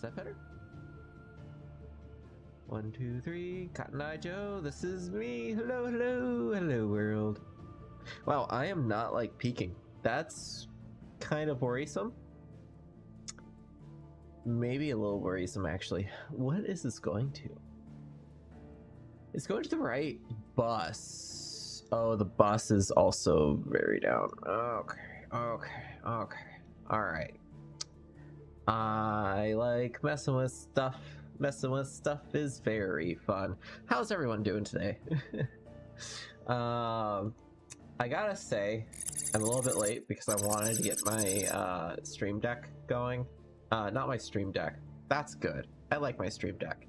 that better? 1, 2, 3. Cotton Eye Joe, this is me. Hello, hello, hello, world. Wow, I am not like peeking. That's kind of worrisome. Maybe a little worrisome, actually. What is this going to? It's going to the right bus. Oh, the bus is also very down. Okay, okay, okay. All right. I like messing with stuff. Messing with stuff is very fun. How's everyone doing today? I gotta say, I'm a little bit late because I wanted to get my stream deck going. Not my stream deck. That's good. I like my stream deck.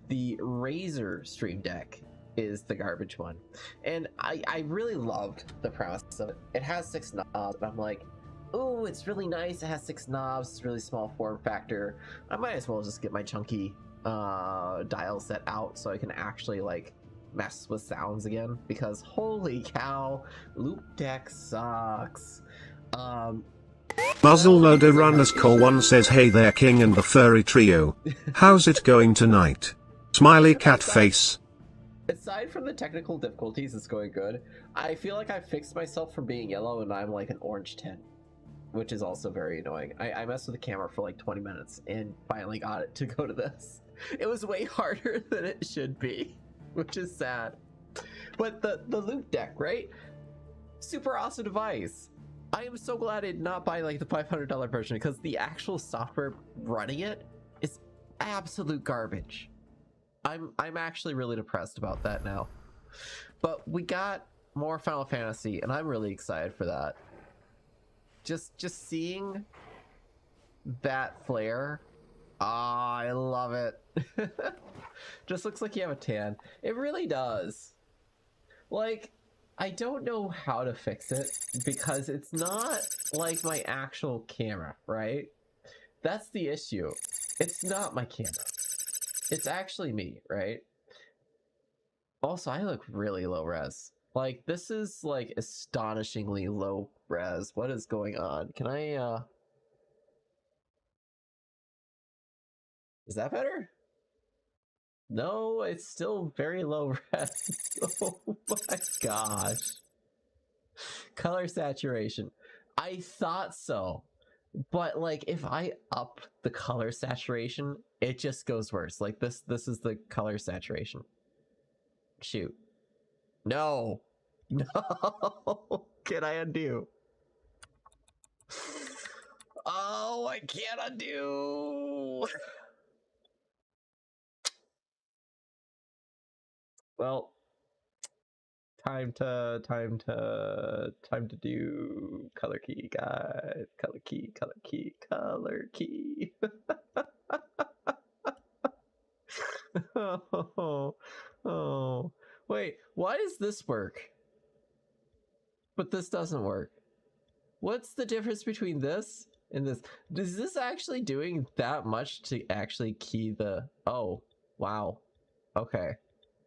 The Razer stream deck is the garbage one. And I really loved the premise of it. It has 6 knobs, and I'm like, oh, it's really nice. It has 6 knobs. It's really small form factor. I might as well just get my chunky dial set out so I can actually like mess with sounds again, because holy cow, loop deck sucks. Muzzle Loader Runners Core 1 says, hey there King and the furry trio. How's it going tonight? Smiley cat face. Aside from the technical difficulties, it's going good. I feel like I fixed myself from being yellow and I'm like an orange tint, which is also very annoying. I messed with the camera for like 20 minutes and finally got it to go to this. It was way harder than it should be, which is sad. But the loop deck, right? Super awesome device. I am so glad I did not buy like the $500 version, because the actual software running it is absolute garbage. I'm actually really depressed about that now. But we got more Final Fantasy, and I'm really excited for that. Just seeing that flare, I love it. Just looks like you have a tan. It really does. Like, I don't know how to fix it because it's not like my actual camera, right? That's the issue. It's not my camera. It's actually me, right? Also, I look really low res. Like, this is like astonishingly low res. What is going on? Can I, is that better? No, it's still very low res. Oh my gosh. Color saturation. I thought so. But like if I up the color saturation, it just goes worse. Like this is the color saturation. Shoot. No. No. Can I undo? Oh, I can't undo. Well, time to do color key, guys. Color key, color key, color key. Oh, wait, why does this work? But this doesn't work. What's the difference between this and this? Is this actually doing that much to actually key the... Oh, wow. Okay.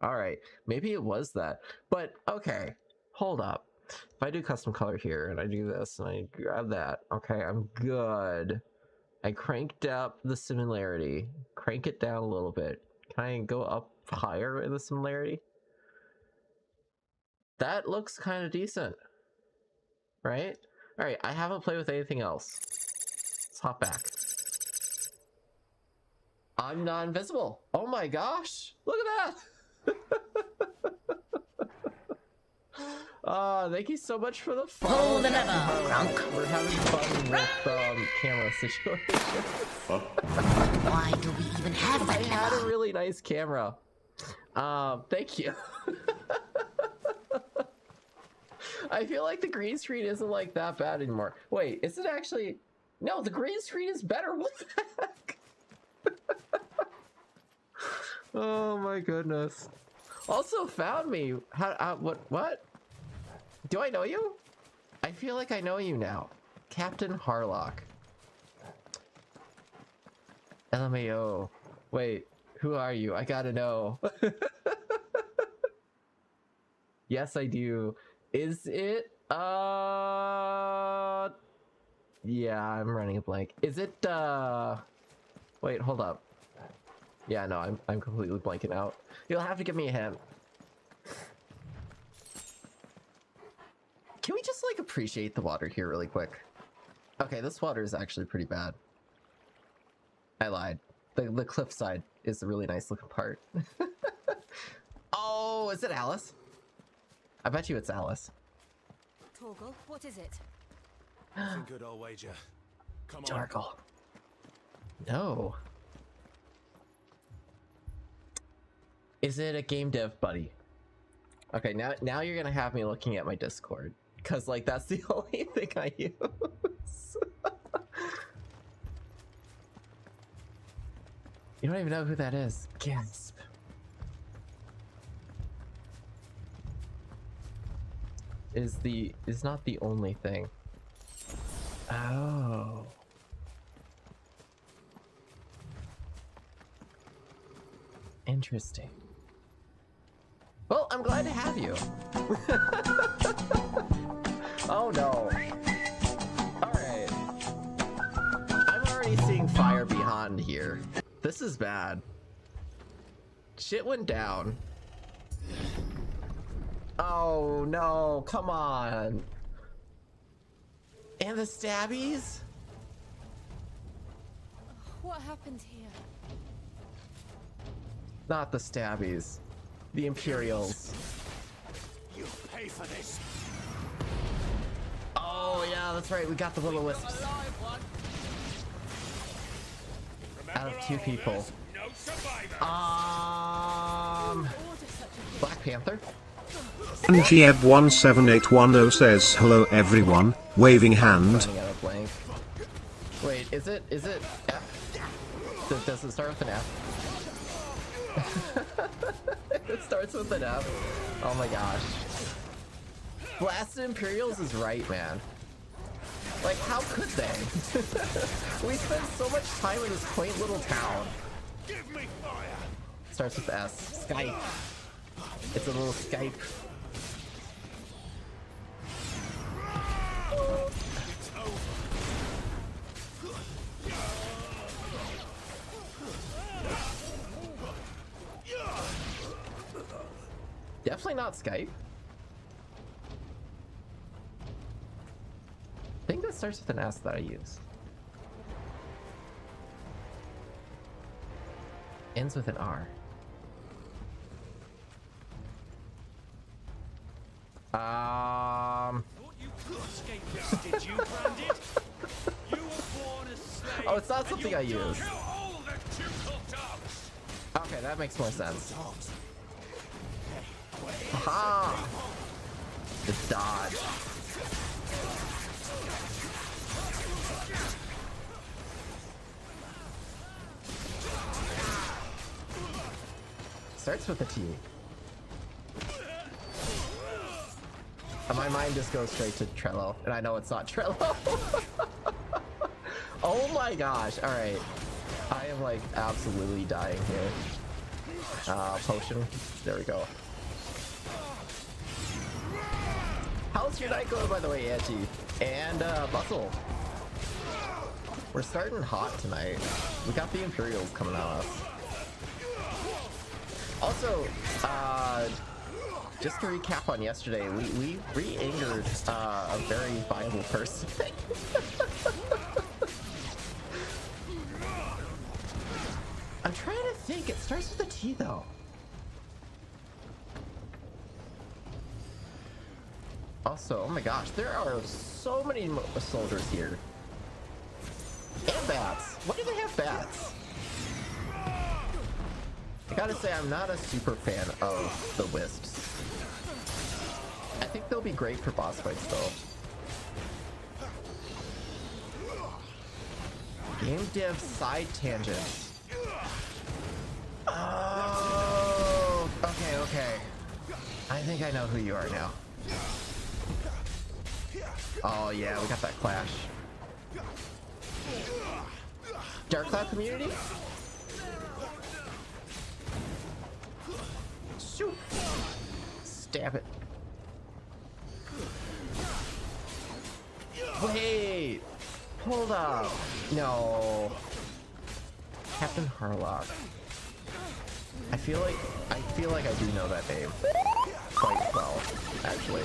All right. Maybe it was that. But, okay. Hold up. If I do custom color here, and I do this, and I grab that, okay, I'm good. I cranked up the similarity. Crank it down a little bit. Can I go up higher in the similarity? That looks kind of decent. Right? Alright, I haven't played with anything else. Let's hop back. I'm not invisible. Oh my gosh! Look at that! Thank you so much for the fun. Pull the lever, Crunk. We're having fun with camera situation. Why do we even have that I had a really nice camera. Thank you. I feel like the green screen isn't like that bad anymore. Wait, is it actually? No, the green screen is better. What the heck? Oh my goodness. Also found me. How? What? Do I know you? I feel like I know you now. Captain Harlock. LMAO. Wait, who are you? I gotta know. Yes, I do. Is it, yeah, I'm running a blank. Is it, Wait, hold up. Yeah, no, I'm completely blanking out. You'll have to give me a hint. Can we just like appreciate the water here really quick? Okay, this water is actually pretty bad. I lied. The cliffside is the really nice looking part. Oh, is it Alice? I bet you it's Alice. Torgal, what is it? Nothing good, I'll wager. Come on. Jargle. No. Is it a game dev buddy? Okay, now you're gonna have me looking at my Discord. Cause like that's the only thing I use. You don't even know who that is. Gasp. Is not the only thing. Oh. Interesting. Well, I'm glad to have you. Oh no. Alright. I'm already seeing fire behind here. This is bad. Shit went down. Oh no, come on. And the stabbies? What happened here? Not the stabbies. The Imperials. You pay for this. Oh yeah, that's right, we got the little wisps. Out of 2 people. No survivor. Black Panther? NGEB17810 says hello everyone, waving hand. Running out of blank. Wait, is it F? Does it start with an F? It starts with an F. Oh my gosh. Blasted Imperials is right, man. Like, how could they? We spent so much time in this quaint little town. Give me fire. Starts with S. Skype. It's a little Skype. It's over. Definitely not Skype. I think that starts with an S that I use. Ends with an R. Thought you could escape this, did you, Branded? You were born a slave. Oh, it's not something I use. Kill all the ducal dogs. Okay, that makes more sense. Dogs. Aha! The dodge. Starts with a T. And my mind just goes straight to Trello, and I know it's not Trello. Oh my gosh, alright. I am like absolutely dying here. Potion. There we go. How's your night going, by the way, Angie? And Bustle. We're starting hot tonight. We got the Imperials coming at us. Also, just to recap on yesterday, we re-angered a very viable person. I'm trying to think. It starts with a T, though. Also, oh my gosh, there are so many soldiers here. And bats. Why do they have bats? I gotta say, I'm not a super fan of the wisps. I think they'll be great for boss fights, though. Game dev side tangent. Oh, okay. I think I know who you are now. Oh yeah, we got that clash. Dark Cloud community? Shoot! Stab it. Wait! Hold up. No. Captain Harlock. I feel like I do know that name quite well, actually.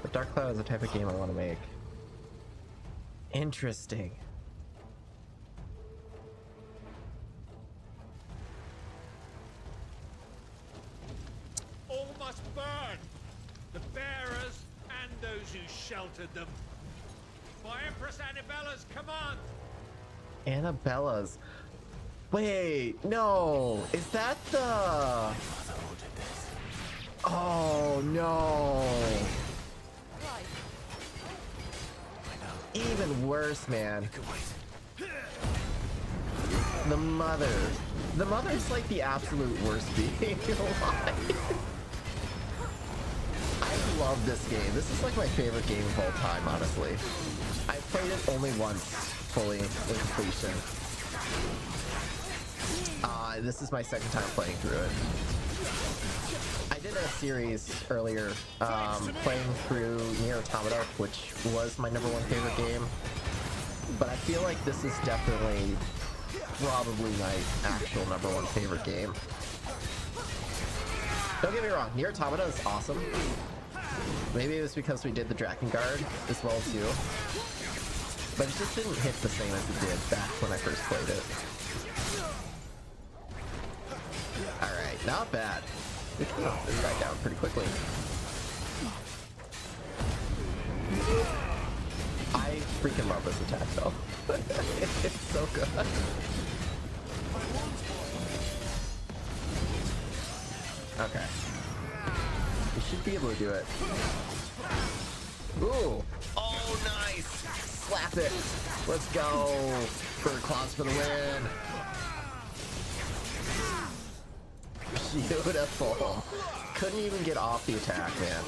But Dark Cloud is the type of game I want to make. Interesting. All must burn! The bearers and those who sheltered them. By Empress Annabella's command! Annabella's. Wait, no. Is that the... Oh, no. Right. Even worse, man. The mother. The mother's like the absolute worst being alive. I love this game. This is like my favorite game of all time, honestly. I've played it only once, fully, in completion. This is my second time playing through it. I did a series earlier, playing through Nier Automata, which was my #1 favorite game. But I feel like this is definitely probably my actual #1 favorite game. Don't get me wrong, Nier Automata is awesome. Maybe it was because we did the Drakengard as well too. But it just didn't hit the same as it did back when I first played it. Alright, not bad. We can knock this guy down pretty quickly. I freaking love this attack though. It's so good. Okay. We should be able to do it. Ooh! Oh, nice! Slap it! Let's go! Bird claws for the win! Beautiful! Couldn't even get off the attack, man.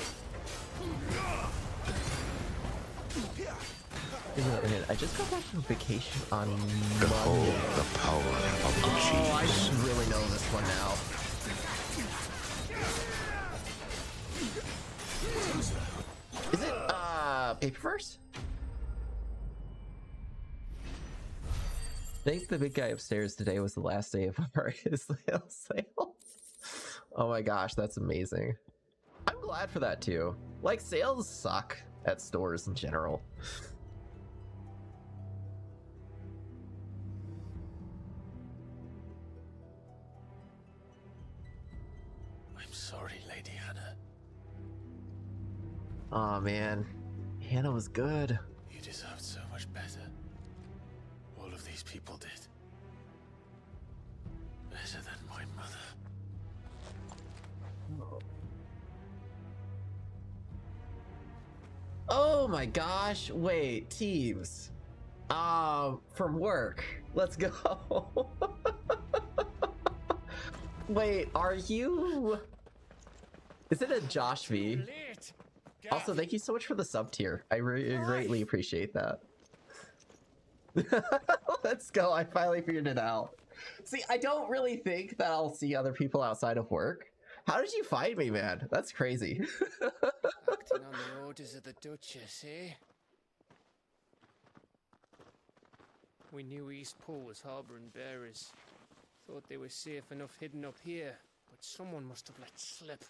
I just got back from vacation on Behold Monday. the power of the cheese. Oh, I should really know this one now. Is it, Paperverse? I think the big guy upstairs today was the last day of our Israel sale. Oh my gosh, that's amazing. I'm glad for that too. Like, sales suck at stores in general. I'm sorry, Lady Hannah. Aw, man. Hannah was good. You deserved so much better. All of these people did. Better than my mother. Oh my gosh, wait, teams. From work. Let's go. Wait, are you... Is it a Josh V? Late. Also, thank you so much for the sub tier. I greatly appreciate that. Let's go, I finally figured it out. See, I don't really think that I'll see other people outside of work. How did you find me, man? That's crazy. Acting on the orders of the Duchess, eh? We knew Eastpool was harbouring bearers. Thought they were safe enough hidden up here, but someone must have let slip.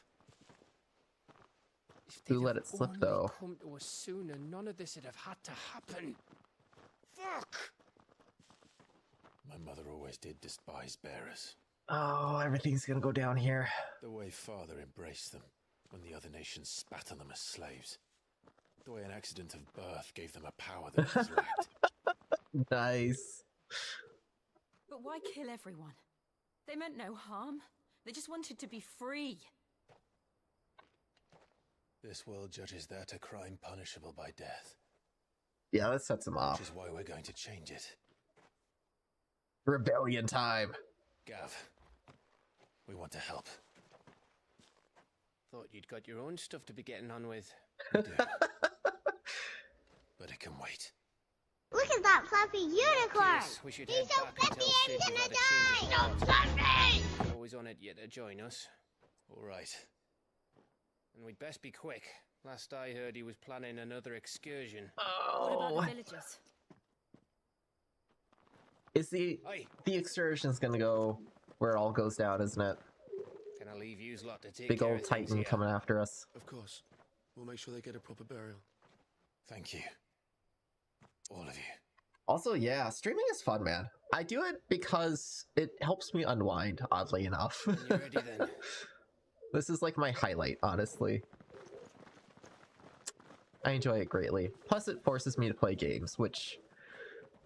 If Who they'd let have it slip, only though? come to us sooner, none of this would have had to happen. Fuck! My mother always did despise bearers. Oh, everything's gonna go down here. The way father embraced them when the other nations spat on them as slaves. The way an accident of birth gave them a power that was lacked. Nice. But why kill everyone? They meant no harm. They just wanted to be free. This world judges that a crime punishable by death, Yeah, that sets him which off. is why we're going to change it. Rebellion time. Gav, we want to help. Thought you'd got your own stuff to be getting on with. We do. But it can wait. Look at that fluffy unicorn! Yes, we should He's head so back and fluffy tell I'm Sid gonna we've had a change die! of So heart. fluffy! Always on it yet to join us. All right. And we'd best be quick. Last I heard he was planning another excursion. What about Oh, the villagers? Is the excursion's gonna go where it all goes down, isn't it? Can I leave yous lot to take Big care old of things Titan here? coming after us. Of course. We'll make sure they get a proper burial. Thank you. All of you. Also, yeah, streaming is fun, man. I do it because it helps me unwind, oddly enough. When you're ready then. This is like my highlight, honestly. I enjoy it greatly. Plus, it forces me to play games, which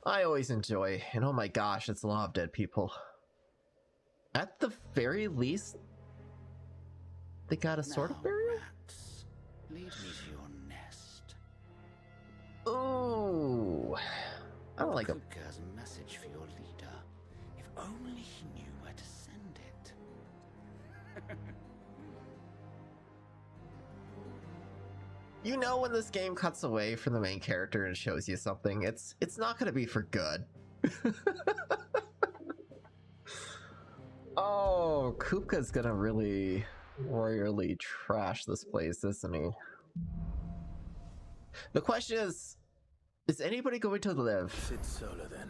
I always enjoy. And oh my gosh, it's a lot of dead people. At the very least, they got a sort of burial? Rats, lead me to your nest. Ooh. I don't like them. Kupka has a message for your leader. If only he knew where to send it. You know when this game cuts away from the main character and shows you something, it's not gonna be for good. Oh, Kupka's gonna really royally trash this place, isn't he? The question is anybody going to live? Sit solo then.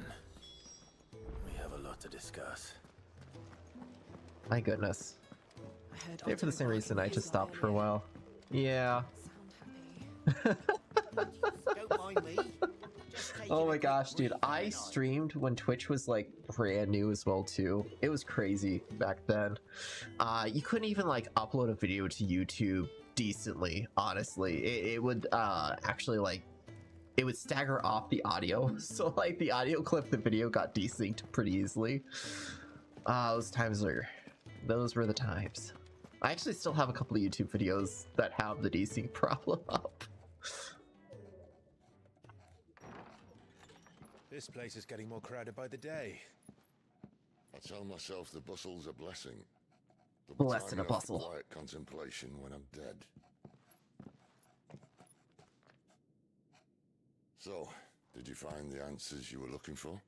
We have a lot to discuss. My goodness. I heard Maybe for the Otto same reason I barking just his stopped for a violin. while. Yeah. Sound happy. Don't mind me. Just taking Oh a my quick gosh, dude. breather, I ain't streamed when Twitch was like brand new as well too. It was crazy back then. You couldn't even like upload a video to YouTube decently, honestly. It would actually like it would stagger off the audio. So like the audio clip, the video got desynced pretty easily. Those were the times. I actually still have a couple of YouTube videos that have the desync problem up. This place is getting more crowded by the day. I tell myself the bustle's a blessing. Blessed in a Time enough for bustle. Quiet contemplation when I'm dead. So, did you find the answers you were looking for?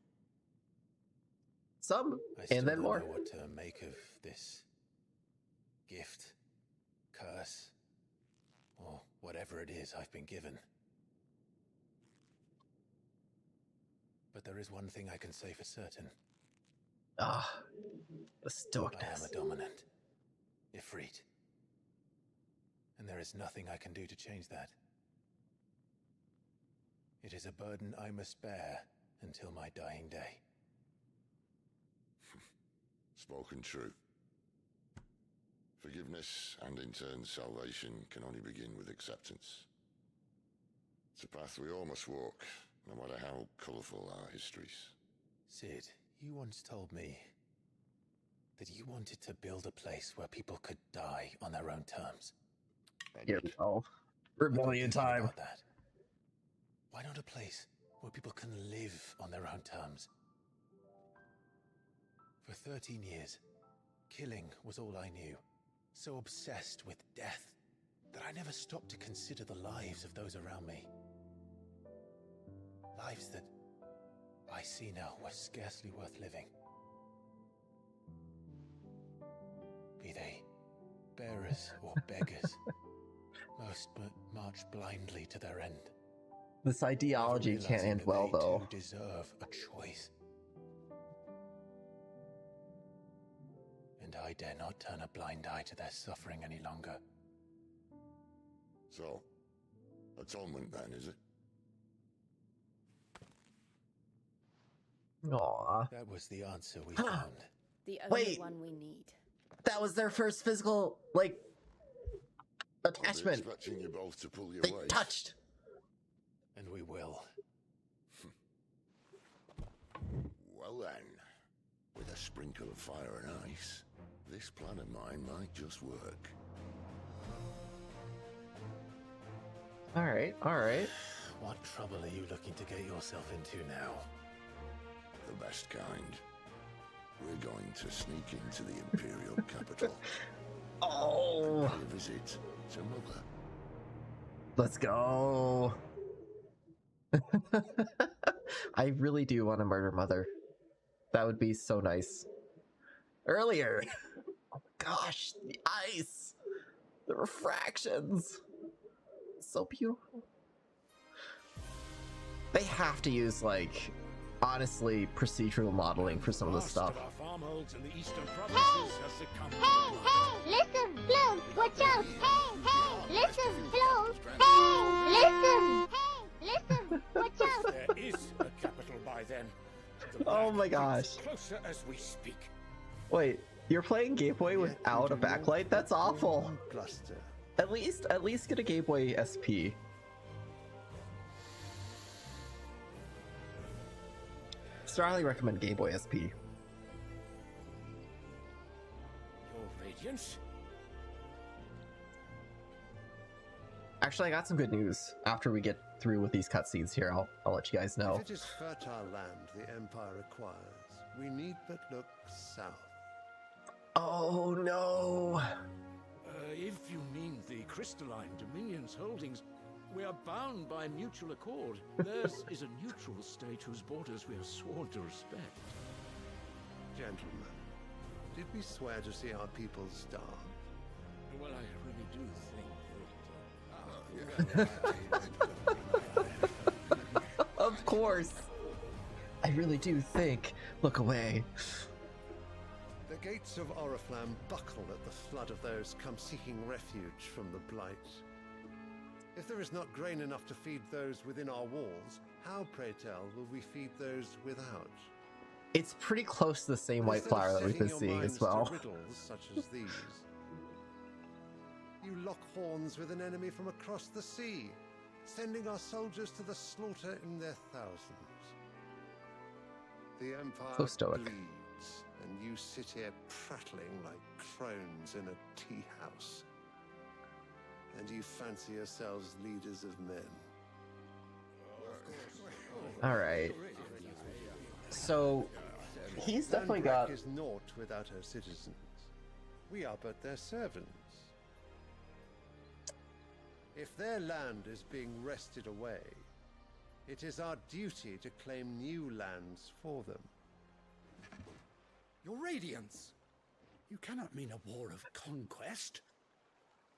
Some, I still and then don't more. know what to make of this gift, curse, or whatever it is I've been given. But there is one thing I can say for certain. Ah, the I am stoicness. a dominant, Ifrit. And there is nothing I can do to change that. It is a burden I must bear until my dying day. Spoken true. Forgiveness and in turn salvation can only begin with acceptance. It's a path we all must walk, no matter how colourful our histories. Sid, you once told me that you wanted to build a place where people could die on their own terms. Here we go. I've been Rebellion thinking time. about that. Why not a place where people can live on their own terms? For 13 years, killing was all I knew. So obsessed with death that I never stopped to consider the lives of those around me. Lives that I see now were scarcely worth living. Be they bearers or beggars, most march blindly to their end. This ideology never can't realizing end that well, they though. too deserve a choice. And I dare not turn a blind eye to their suffering any longer. So, atonement then, is it? Aw. That was the answer we found. The only Wait. one we need. That was their first physical, like, I'll be attachment. expecting you both to pull your They weight. touched. And we will. Well then, with a sprinkle of fire and ice, this plan of mine might just work. Alright, alright. What trouble are you looking to get yourself into now? The best kind. We're going to sneak into the Imperial capital. Oh, Pay a visit to Mother. let's go. I really do want to murder Mother. That would be so nice. Earlier. Oh my gosh, the ice. The refractions. So beautiful. They have to use, like, honestly procedural modeling for some of this stuff. Our farmholds in the eastern provinces has succumbed to the blight. Listen, close, watch out! Hey, listen, close! Hey, listen, watch out! There is a capital by then. The Oh Black my gosh. creeps closer as we speak. Wait, you're playing Game Boy without a backlight? That's awful. Cluster. At least get a Game Boy SP. Strongly recommend Game Boy SP. Your radiance? Actually, I got some good news. After we get through with these cutscenes here, I'll let you guys know. If it is fertile land the Empire acquires, we need but look south. Oh no! If you mean the crystalline Dominion's holdings, we are bound by mutual accord. Theirs is a neutral state whose borders we are sworn to respect. Gentlemen, did we swear to see our people starve? Well, I really do Of course. I really do think. Look away. The gates of Oriflamme buckle at the flood of those come seeking refuge from the blight. If there is not grain enough to feed those within our walls, how, pray tell, will we feed those without? It's pretty close to the same white Instead of flower that we've been setting your seeing as minds to well. riddles such as these, you lock horns with an enemy from across the sea, sending our soldiers to the slaughter in their thousands. The Empire So stoic. bleeds, and you sit here prattling like crones in a tea house. And you fancy yourselves leaders of men. Alright. So, he's definitely Landgraf got... is naught without her citizens. We are but their servants. If their land is being wrested away, it is our duty to claim new lands for them. Your Radiance! You cannot mean a war of conquest.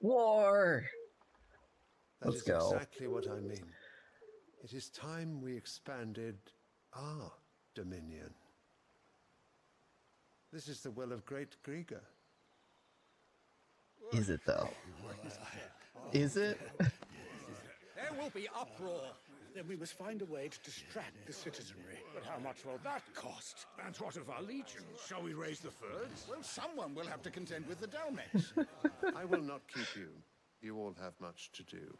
War! That Let's is go. exactly what I mean. It is time we expanded our dominion. This is the will of great Grieger. Is it though? Is it? There will be uproar. Then we must find a way to distract the citizenry. But how much will that cost? And what of our legions? Shall we raise the furs? Well, someone will have to contend with the Dalmeks. I will not keep you. You all have much to do.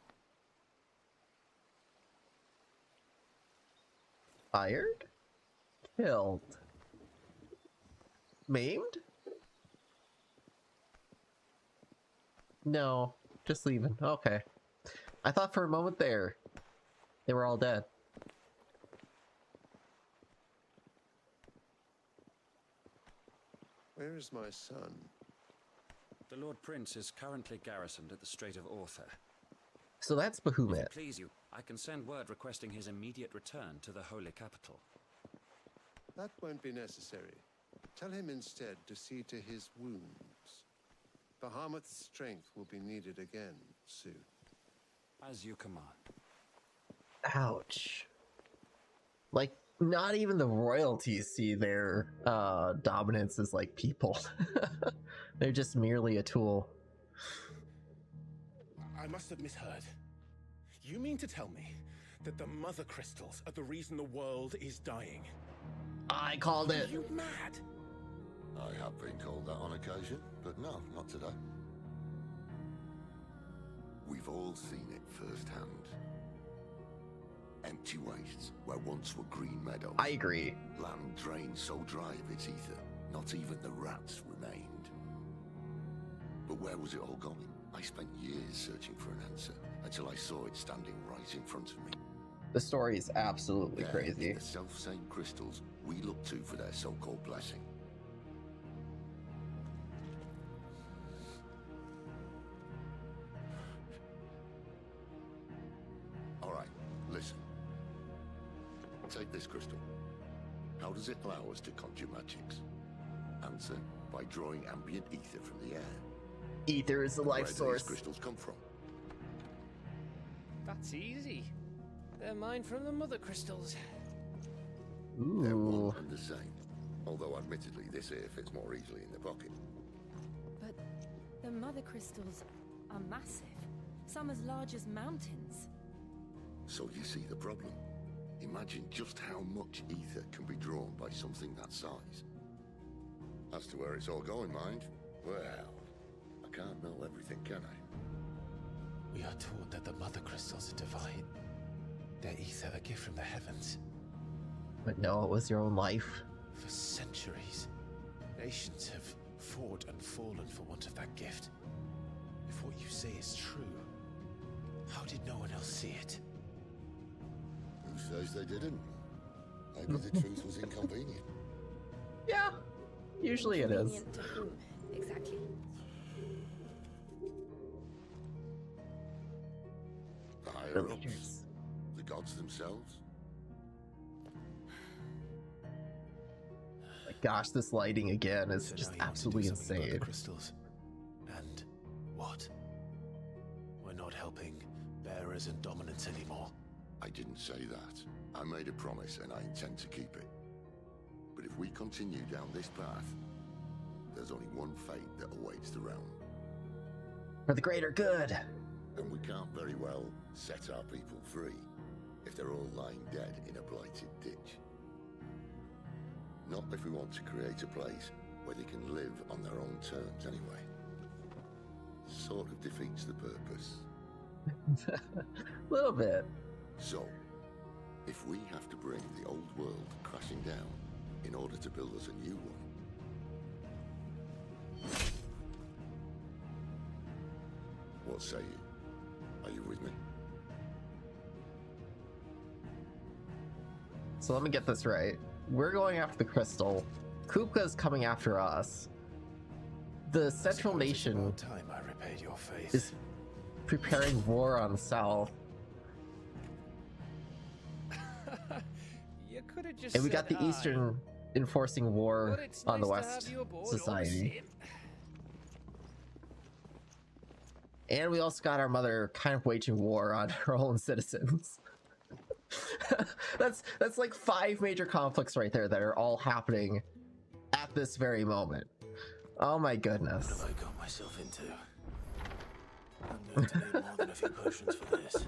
Fired? Killed? Maimed? No, just leaving. Okay. I thought for a moment there, they were all dead. Where is my son? The Lord Prince is currently garrisoned at the Strait of Orther. So that's If it Bahamut. please you, I can send word requesting his immediate return to the Holy Capital. That won't be necessary. Tell him instead to see to his wounds. Bahamut's strength will be needed again soon. As you command. Ouch. Like, not even the royalties see their dominance as like people. They're just merely a tool. I must have misheard. You mean to tell me that the mother crystals are the reason the world is dying? I called Are it. you mad? I have been called that on occasion, but no, not today. We've all seen it firsthand. Empty wastes where once were green meadows. I agree. Land drained so dry of its ether, not even the rats remained. But where was it all going? I spent years searching for an answer, until I saw it standing right in front of me. The story is absolutely There, crazy. in the self-same crystals we look to for their so-called blessing. All right, listen. Take this crystal. How does it allow us to conjure magics? Answer, by drawing ambient ether from the air. Ether is the life Where do source. these crystals come from? That's easy. They're mine from the mother crystals. They're Ooh. one and the same. Although admittedly this here fits more easily in the pocket. But the mother crystals are massive. Some as large as mountains. So you see the problem. Imagine just how much ether can be drawn by something that size. As to where it's all going, mind, well, I can't know everything, can I? We are taught that the mother crystals are divine. Their ether a gift from the heavens. But no, it was your own life. For centuries, nations have fought and fallen for want of that gift. If what you say is true, how did no one else see it? Who says they didn't? Maybe the truth was inconvenient. Yeah, usually it is. Convenient to whom, exactly? The higher ups, the gods themselves. My gosh, this lighting again is So just now you want to do absolutely something about the insane. crystals. And what? We're not helping bearers and dominants anymore. I didn't say that. I made a promise and I intend to keep it. But if we continue down this path, there's only one fate that awaits the realm. For the greater good. And we can't very well set our people free if they're all lying dead in a blighted ditch. Not if we want to create a place where they can live on their own terms anyway. Sort of defeats the purpose. A little bit. So, if we have to bring the old world crashing down in order to build us a new one, what say you? Are you with me? So let me get this right. We're going after the crystal. Kupka's coming after us. The Central Suppose it's Nation about time I repaid your faith. is preparing war on the South. You could have just And we got said the aye. Eastern enforcing war But it's on the nice to West have you aboard all the Society. same. And we also got our mother kind of waging war on her own citizens. that's like 5 major conflicts right there that are all happening at this very moment. Oh my What goodness. have I got myself into? I'm going to need more than a few potions for this.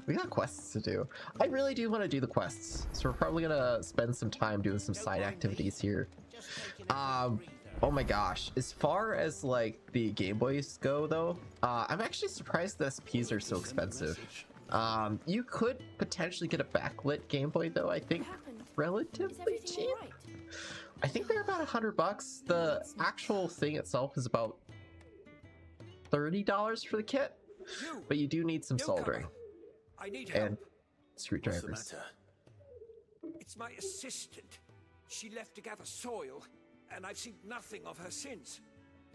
We got quests to do. I really do want to do the quests, so we're probably gonna spend some time doing some side activities here. Oh my gosh, as far as like the Game Boys go though, I'm actually surprised the SPs are so expensive. You could potentially get a backlit Game Boy though, I think relatively cheap. I think they're about $100. The actual thing itself is about $30 for the kit, but you do need some soldering I need help. and screwdrivers. What's the matter? It's my assistant. She left to gather soil, and I've seen nothing of her since.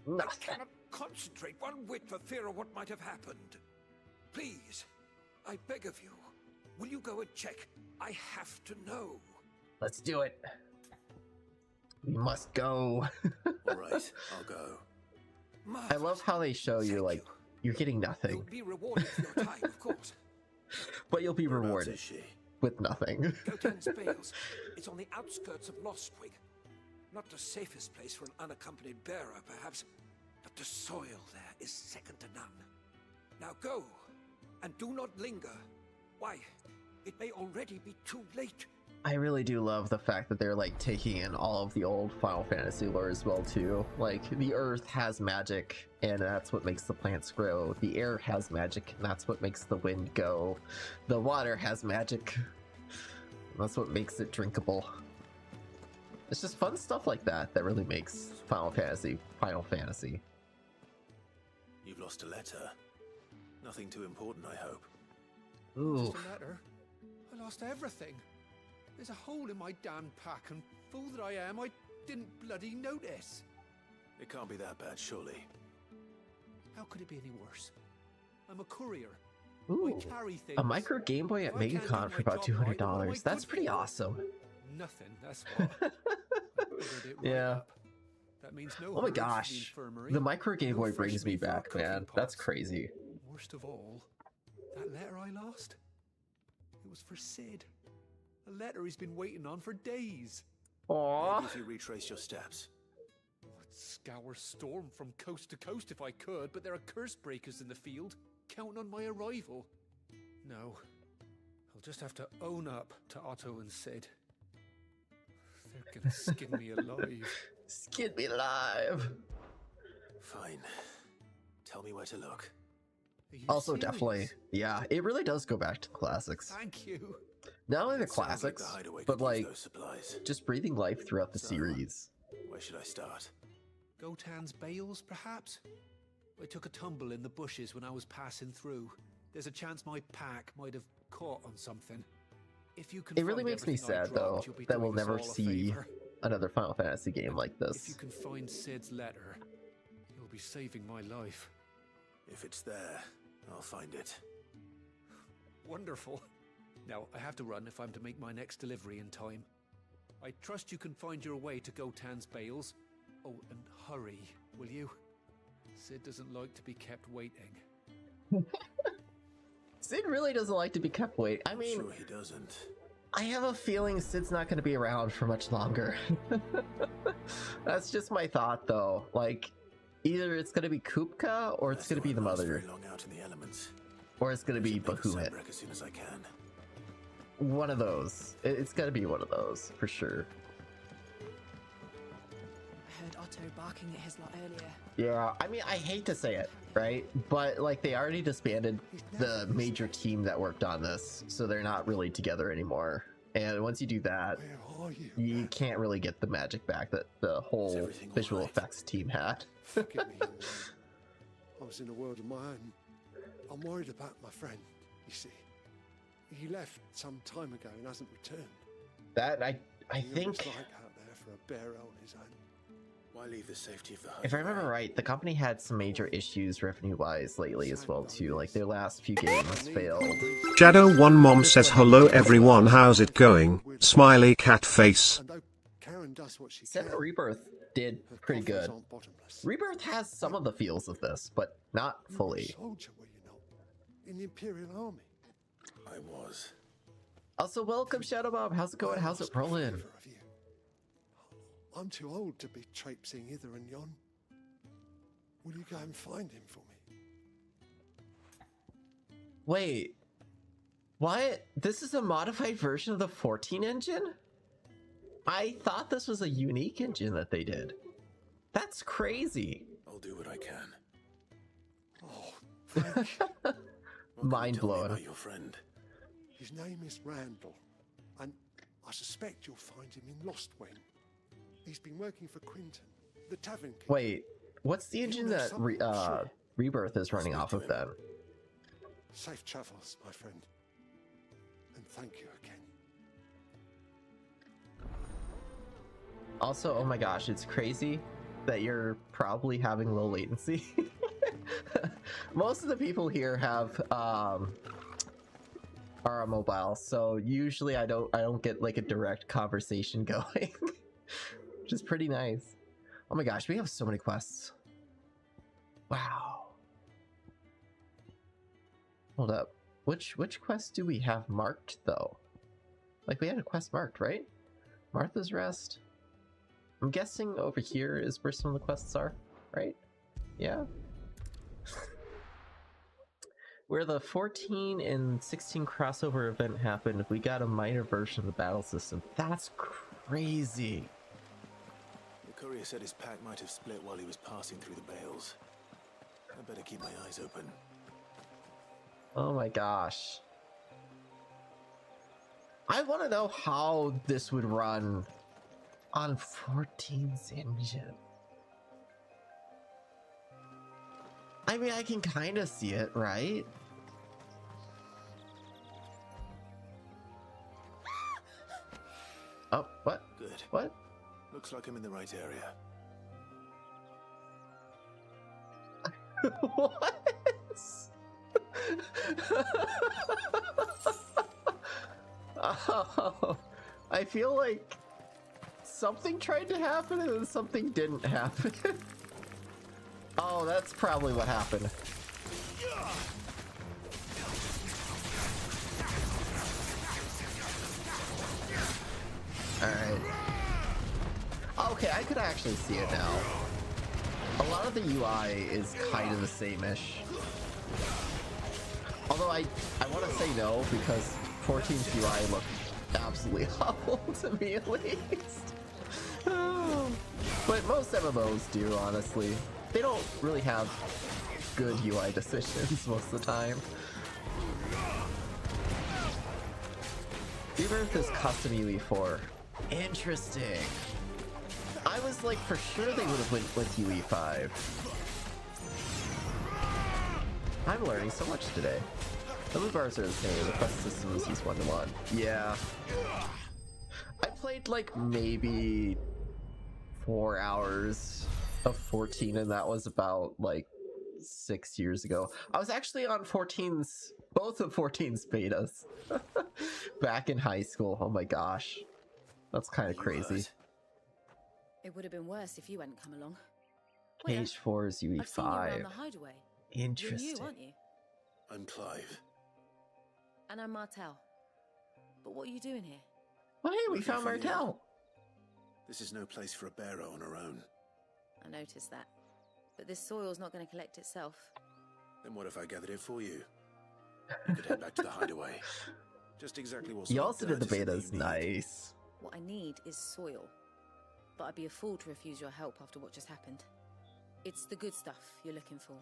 I cannot concentrate one whit for fear of what might have happened. Please, I beg of you, will you go and check? I have to know. Let's do it. We must go. All right, I'll go. I love how they show you like you're getting nothing, You'll be rewarded for your time, of course. but you'll be Whereabouts rewarded is she? with nothing. Goten's Bales. It's on the outskirts of Lostwig. Not the safest place for an unaccompanied bearer, perhaps, but the soil there is second to none. Now go, and do not linger. Why, it may already be too late. I really do love the fact that they're like taking in all of the old Final Fantasy lore as well too. Like the earth has magic and that's what makes the plants grow. The air has magic and that's what makes the wind go. The water has magic. And that's what makes it drinkable. It's just fun stuff like that that really makes Final Fantasy Final Fantasy. You've lost a letter. Nothing too important, I hope. Ooh. Just a letter. I lost everything. There's a hole in my damn pack, and fool that I am, I didn't bloody notice. It can't be that bad, surely. How could it be any worse? I'm a courier. Ooh. I carry things. A micro Game Boy at If I can't do MegaCon for my about job right, what am I $200. good That's pretty for? awesome. Nothing, that's what. I figured it right Yeah. up. That means no Oh my hurts to the gosh. infirmary, The micro Game no Boy fresh brings me meat for our back, man. cooking That's pots. crazy. Worst of all, that letter I lost, it was for Sid. A letter he's been waiting on for days. Aww. Maybe if you retrace your steps. I'd scour Storm from coast to coast if I could, but there are curse breakers in the field, counting on my arrival. No, I'll just have to own up to Otto and Sid. They're gonna skin me alive. Skin me alive. Fine. Tell me where to look. Also, serious? Definitely, yeah, it really does go back to the classics. Thank you. Not only the classics, but like just breathing life throughout the series. Where should I start? Gotan's bales, perhaps? I took a tumble in the bushes when I was passing through. There's a chance my pack might have caught on something. If you can, it really makes me sad though that we'll never see another Final Fantasy game like this. If you can find Sid's letter, you'll be saving my life. If it's there, I'll find it. Wonderful. Now, I have to run if I'm to make my next delivery in time. I trust you can find your way to Gotan's bales. Oh, and hurry, will you? Sid doesn't like to be kept waiting. Sid really doesn't like to be kept waiting. I mean, sure he doesn't. I have a feeling Sid's not going to be around for much longer. That's just my thought, though. Like, either it's going to be Kupka or it's going to be the mother. Very long out in the elements. Or it's going to be Bahamut. As soon as I can. One of those. It's got to be one of those, for sure. I heard Otto barking at his lot earlier. Yeah, I mean, I hate to say it, right? But, like, they already disbanded the major team that worked on this, so they're not really together anymore. And once you do that, you can't really get the magic back that the whole visual effects team had. Forgive me, I was in a world of my own. I'm worried about my friend, you see. He left some time ago and hasn't returned. That, I think... Like out there for a bearer on his own. Why leave the safety of the home? If I remember right, the company had some major issues revenue-wise lately as well, too. Like, their last few games failed. Shadow1 Mom says, hello everyone, how's it going? Smiley cat face. Seven Rebirth did pretty good. Rebirth has some of the feels of this, but not fully. Soldier, were you not? In the Imperial Army? I was. Also, welcome, Shadow Bob. How's it going? How's it rolling? I'm too old to be traipsing hither and yon. Will you go and find him for me? Wait. What? This is a modified version of the 14 engine? I thought this was a unique engine that they did. That's crazy. I'll do what I can. Oh, thank you. Mind blown. About your friend. His name is Randall, and I suspect you'll find him in Lostwing. He's been working for Quinton, the tavern king. Wait, what's the engine that Rebirth is running off of then? Safe travels, my friend. And thank you again. Also, oh my gosh, it's crazy that you're probably having low latency. Most of the people here have are on mobile, so usually I don't get like a direct conversation going. Which is pretty nice. Oh my gosh, we have so many quests. Wow. Hold up. Which quest do we have marked though? Like we had a quest marked, right? Martha's Rest. I'm guessing over here is where some of the quests are, right? Yeah. Where the 14 and 16 crossover event happened, we got a minor version of the battle system. That's crazy. The courier said his pack might have split while he was passing through the bales. I better keep my eyes open. Oh my gosh. I want to know how this would run on 14's engine. I mean, I can kind of see it, right? Oh, what? Good. What? Looks like I'm in the right area. What? Oh, I feel like something tried to happen and then something didn't happen. Oh, that's probably what happened. Alright. Okay, I could actually see it now. A lot of the UI is kind of the same-ish. Although I want to say no, because 14's UI looked absolutely awful to me at least. But most MMOs do, honestly. They don't really have good UI decisions most of the time. Rebirth is custom UE4. Interesting. I was like, for sure they would have went with UE5. I'm learning so much today. The blue bars are the same, the quest system is just 1-to-1. Yeah. I played like maybe 4 hours of 14, and that was about like 6 years ago. I was actually on 14's, both of 14's betas back in high school. Oh my gosh. That's kind of crazy. It would have been worse if you hadn't come along. Page 4 is UE5. I've seen you around the hideaway. Interesting. You're new, aren't you? I'm Clive. And I'm Martel. But what are you doing here? Oh, hey, we found Martel. This is no place for a bearer on her own. I noticed that. But this soil's not going to collect itself. Then what if I gathered it for you? You could head back to the hideaway. Just exactly what You also did the betas. Nice. What I need is soil. But I'd be a fool to refuse your help after what just happened. It's the good stuff you're looking for.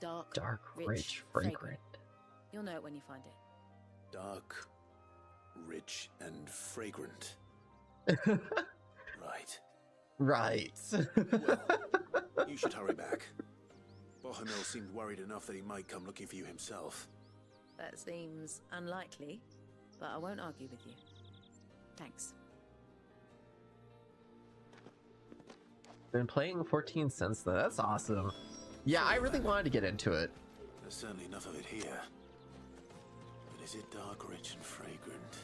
Dark, rich, fragrant. You'll know it when you find it. Dark, rich, and fragrant. Right. Right. Well, you should hurry back. Bohemil seemed worried enough that he might come looking for you himself. That seems unlikely, but I won't argue with you. Thanks. Been playing 14 since then. That's awesome. Yeah, I really wanted to get into it. There's certainly enough of it here. But is it dark, rich, and fragrant?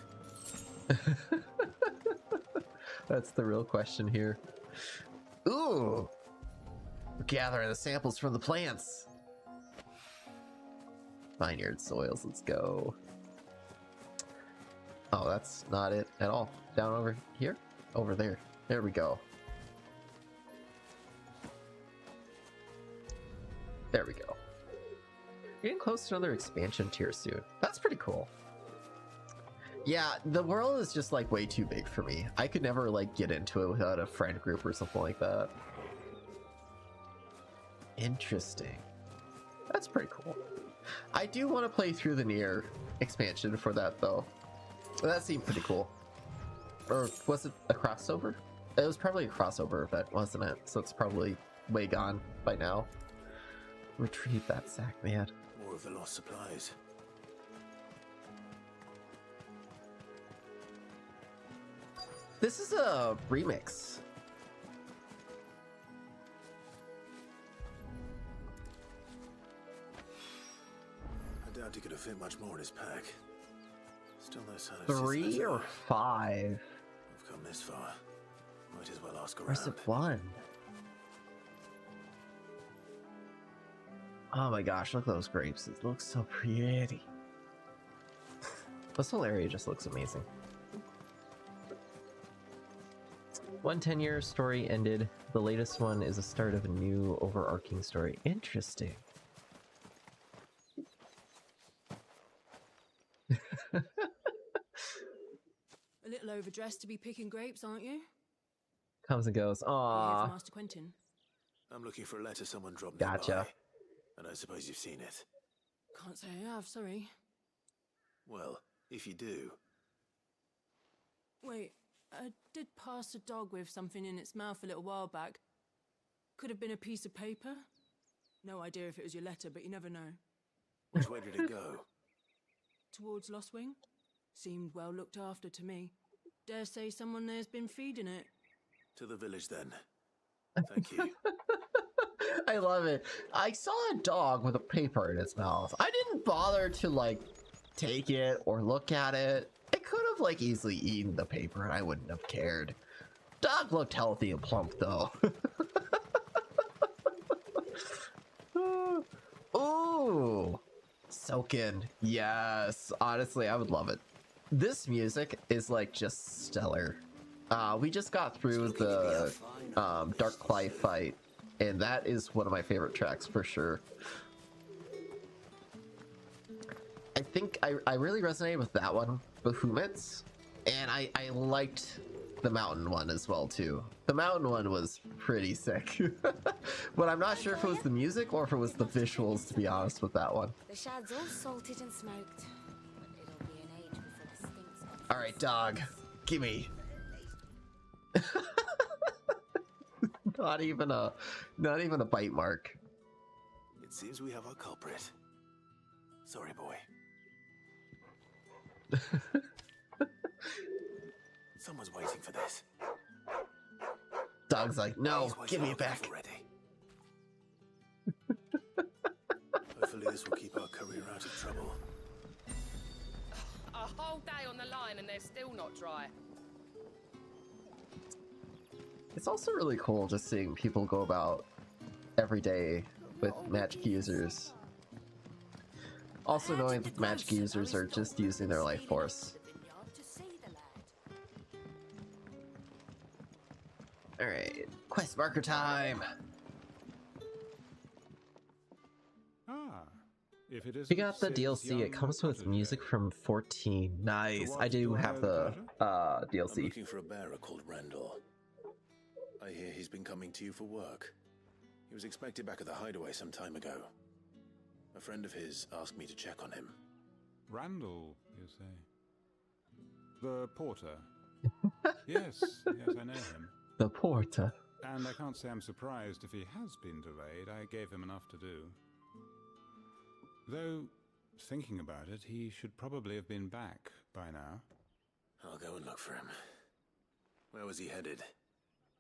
That's the real question here. Ooh! We're gathering the samples from the plants. Vineyard soils, let's go. Oh, that's not it at all. Down over here? Over there. There we go. There we go. Getting close to another expansion tier soon. That's pretty cool. Yeah, the world is just like way too big for me. I could never like get into it without a friend group or something like that. Interesting. That's pretty cool. I do want to play through the Nier expansion for that though. That seemed pretty cool. Or was it a crossover? It was probably a crossover event, wasn't it? So it's probably way gone by now. Retrieve that sack, man. More of the lost supplies. This is a remix. I doubt he could have fit much more in his pack. Still no sign of 3 or 5? We've come this far. Might as well ask around. Where's it 1? Oh my gosh, look at those grapes. It looks so pretty. This whole area just looks amazing. 1 10-year story ended. The latest one is a start of a new overarching story. Interesting. A little overdressed to be picking grapes, aren't you? Comes and goes. Aww. Master Quentin. I'm looking for a letter someone dropped Gotcha. nearby, and I suppose you've seen it. Can't say I have, sorry. Well, if you do. Wait, I did pass a dog with something in its mouth a little while back. Could have been a piece of paper. No idea if it was your letter, but you never know. Which way did it go? Towards Lostwing. Seemed well looked after to me. Dare say someone there's been feeding it. To the village then. Thank you. I love it. I saw a dog with a paper in its mouth. I didn't bother to like take it or look at it. It could have like easily eaten the paper and I wouldn't have cared. Dog looked healthy and plump though. Ooh, Soakin'. Yes, honestly, I would love it. This music is like just stellar. We just got through the Dark Clive fight, and that is one of my favorite tracks for sure. I think I really resonated with that one, Bahumit's, and I liked the mountain one as well too. The mountain one was pretty sick, but I'm not sure if it was the music or if it was the visuals, to be honest with that one. The shad's all salted and smoked, but it'll be an age before the stinks. All right, dog, gimme. Not even a bite mark. It seems we have our culprit. Sorry, boy. Someone's waiting for this. Dog's like, no, give me it back. Hopefully this will keep our career out of trouble. A whole day on the line and they're still not dry. It's also really cool just seeing people go about every day with magic users. Also knowing that magic users are just using their life force. Alright, quest marker time! If it is We got the DLC, it comes with music from 14. Nice, I do have the DLC. I'm looking for a bearer called Randall. I hear he's been coming to you for work. He was expected back at the hideaway some time ago. A friend of his asked me to check on him. Randall, you say? The porter? Yes, I know him. The porter. And I can't say I'm surprised if he has been delayed. I gave him enough to do. Though, thinking about it, he should probably have been back by now. I'll go and look for him. Where was he headed?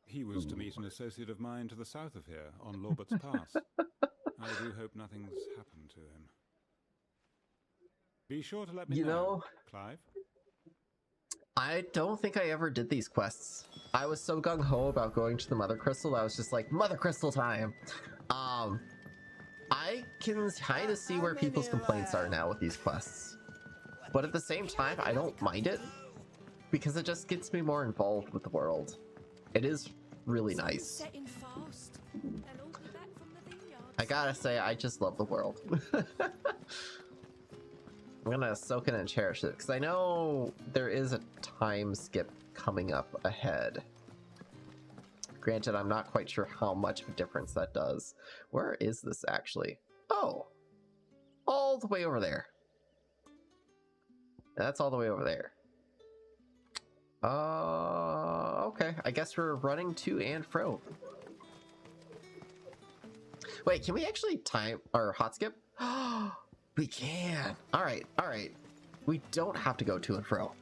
He was to meet an associate of mine to the south of here, on Lorbert's Pass. I do hope nothing's happened to him. Be sure to let me know, Clive. I don't think I ever did these quests. I was so gung-ho about going to the Mother Crystal, I was just like, Mother Crystal time! I can kind of see where people's complaints are now with these quests. But at the same time, I don't mind it, because it just gets me more involved with the world. It is really nice. I gotta say, I just love the world. I'm gonna soak it and cherish it, because I know there is a time skip coming up ahead. Granted, I'm not quite sure how much of a difference that does. Where is this actually? Oh! All the way over there. That's all the way over there. Okay. I guess we're running to and fro. Wait, can we actually time or hot skip? We can. All right. We don't have to go to and fro.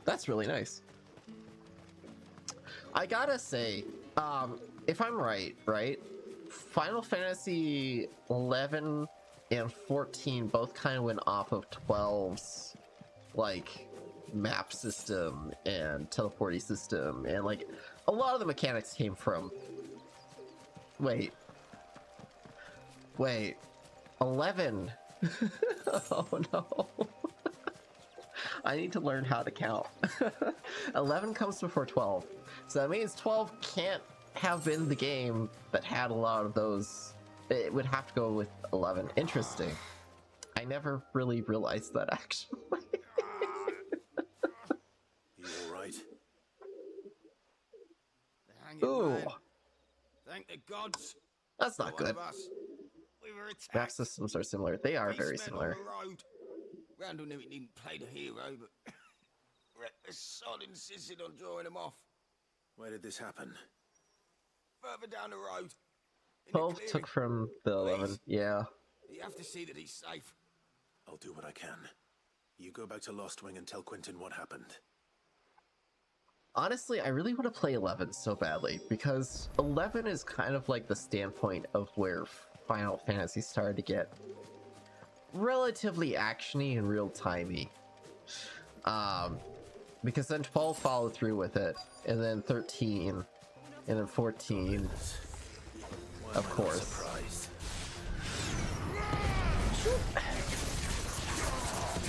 That's really nice. I gotta say, if I'm right, Final Fantasy 11 and 14 both kind of went off of 12's like map system and teleporting system, and like a lot of the mechanics came from. Wait, 11. Oh no. I need to learn how to count. 11 comes before 12. So that means 12 can't have been the game that had a lot of those. It would have to go with 11. Interesting. I never really realized that, actually. You alright? Ooh. Man. Thank the gods. That's not good. We were attacked. Map systems are similar. They are very similar. Randall knew he didn't play the hero, but the sod insisted on drawing him off. Where did this happen? Further down the road. 12 took from the 11, yeah. You have to see that he's safe. I'll do what I can. You go back to Lost Wing and tell Quentin what happened. Honestly, I really want to play 11 so badly, because 11 is kind of like the standpoint of where Final Fantasy started to get relatively actiony and real-timey. Because then 12 followed through with it, and then 13, and then 14, of course.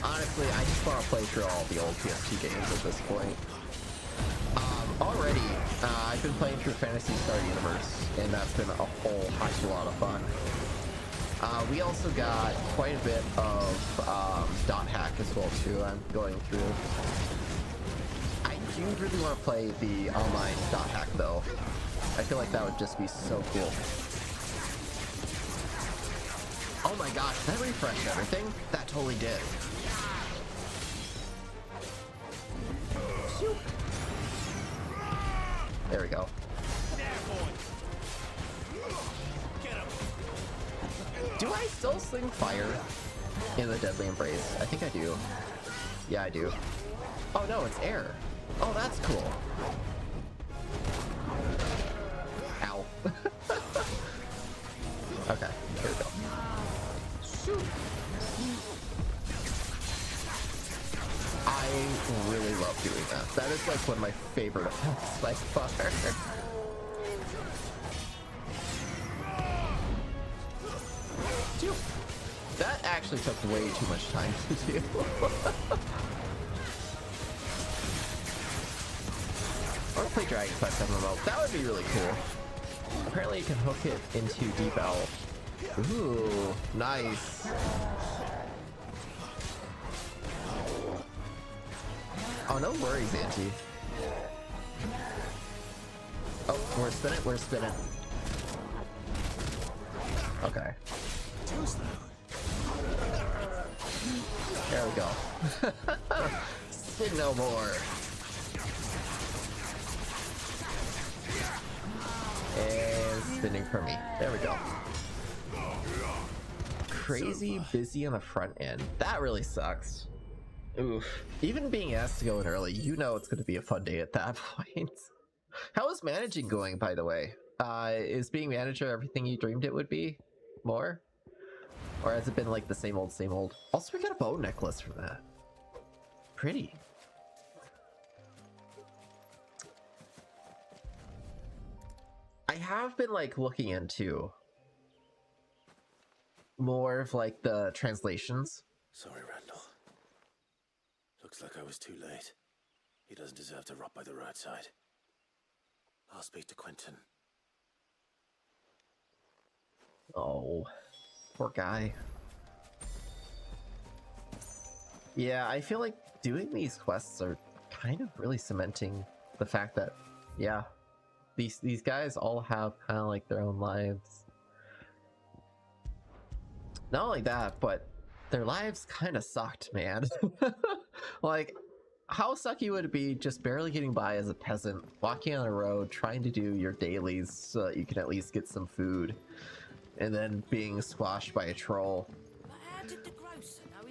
Honestly, I just want to play through all the old PSP games at this point. already, I've been playing through Phantasy Star Universe, and that's been a whole heck of a lot of fun. We also got quite a bit of dot hack as well too. I'm going through. I do really want to play the online dot hack though. I feel like that would just be so cool. Oh my gosh, that refreshed everything? That totally did. There we go. Do I still sling fire in the Deadly Embrace? I think I do. Yeah, I do. Oh no, it's air. Oh, that's cool. Ow. Okay, here we go. Shoot. I really love doing that. That is like one of my favorite effects by far. That actually took way too much time to do. I want to play Dragon Quest MMO. That would be really cool. Apparently you can hook it into Deep L. Ooh, nice. Oh, no worries, Auntie. Oh, we're spinning, we're spinning. Okay. There we go. Spin no more. And spinning for me. There we go. Crazy busy on the front end. That really sucks. Oof. Even being asked to go in early, you know it's going to be a fun day at that point. How is managing going, by the way? Is being manager everything you dreamed it would be? More? Or has it been like the same old, same old? Also, we got a bow necklace from that. Pretty. I have been like looking into more of like the translations. Sorry, Randall. Looks like I was too late. He doesn't deserve to rot by the roadside. I'll speak to Quentin. Oh, poor guy. Yeah, I feel like doing these quests are kind of really cementing the fact that, yeah, these guys all have kind of like their own lives. Not only that, but their lives kind of sucked, man. Like, how sucky would it be just barely getting by as a peasant, walking on a road, trying to do your dailies so that you can at least get some food, and then being squashed by a troll,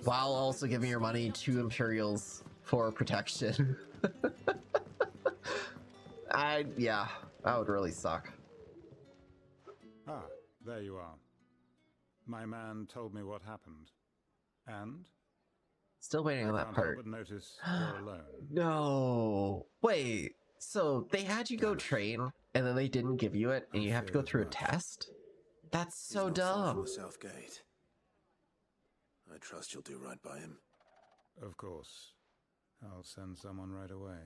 while also giving your money to Imperials for protection. Yeah, that would really suck. Ah, there you are. My man told me what happened. And? Still waiting on that part. But notice you're alone. No. Wait, so they had you go train, and then they didn't give you it, and you have to go through a test? That's so dumb. Southgate. I trust you'll do right by him. Of course. I'll send someone right away.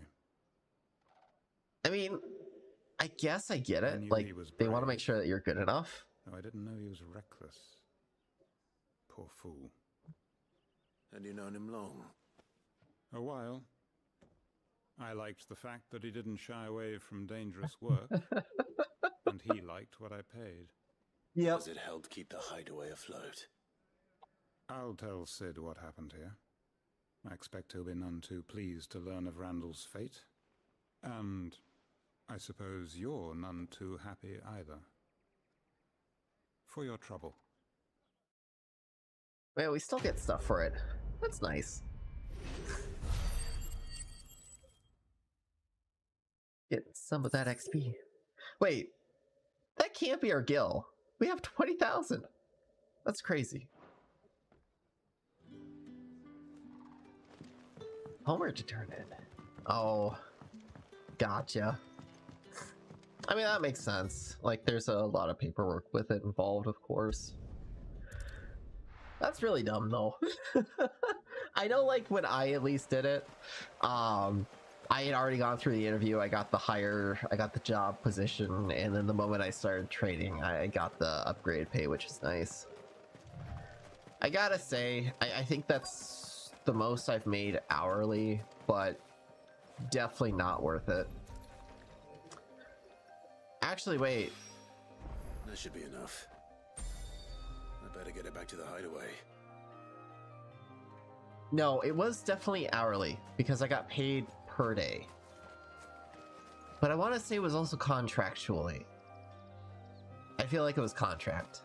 I mean, I guess I get it. Like, they want to make sure that you're good enough. No, I didn't know he was reckless. Poor fool. And you known him long? A while. I liked the fact that he didn't shy away from dangerous work. And he liked what I paid. Yep. Does it help keep the hideaway afloat? I'll tell Sid what happened here. I expect he'll be none too pleased to learn of Randall's fate. And I suppose you're none too happy either. For your trouble. Well, we still get stuff for it. That's nice. Get some of that XP. Wait, that can't be our gil. We have 20,000. That's crazy. Homework to turn in. Oh, gotcha. I mean, that makes sense. Like, there's a lot of paperwork with it involved, of course. That's really dumb, though. I know, like, when I at least did it, I I had already gone through the interview. I got the job position, and then the moment I started trading, I got the upgrade pay, which is nice. I gotta say, I think that's the most I've made hourly, but definitely not worth it. Actually, wait. That should be enough. I better get it back to the hideaway. No, it was definitely hourly because I got paid per day. But I want to say it was also contractually. I feel like it was contract.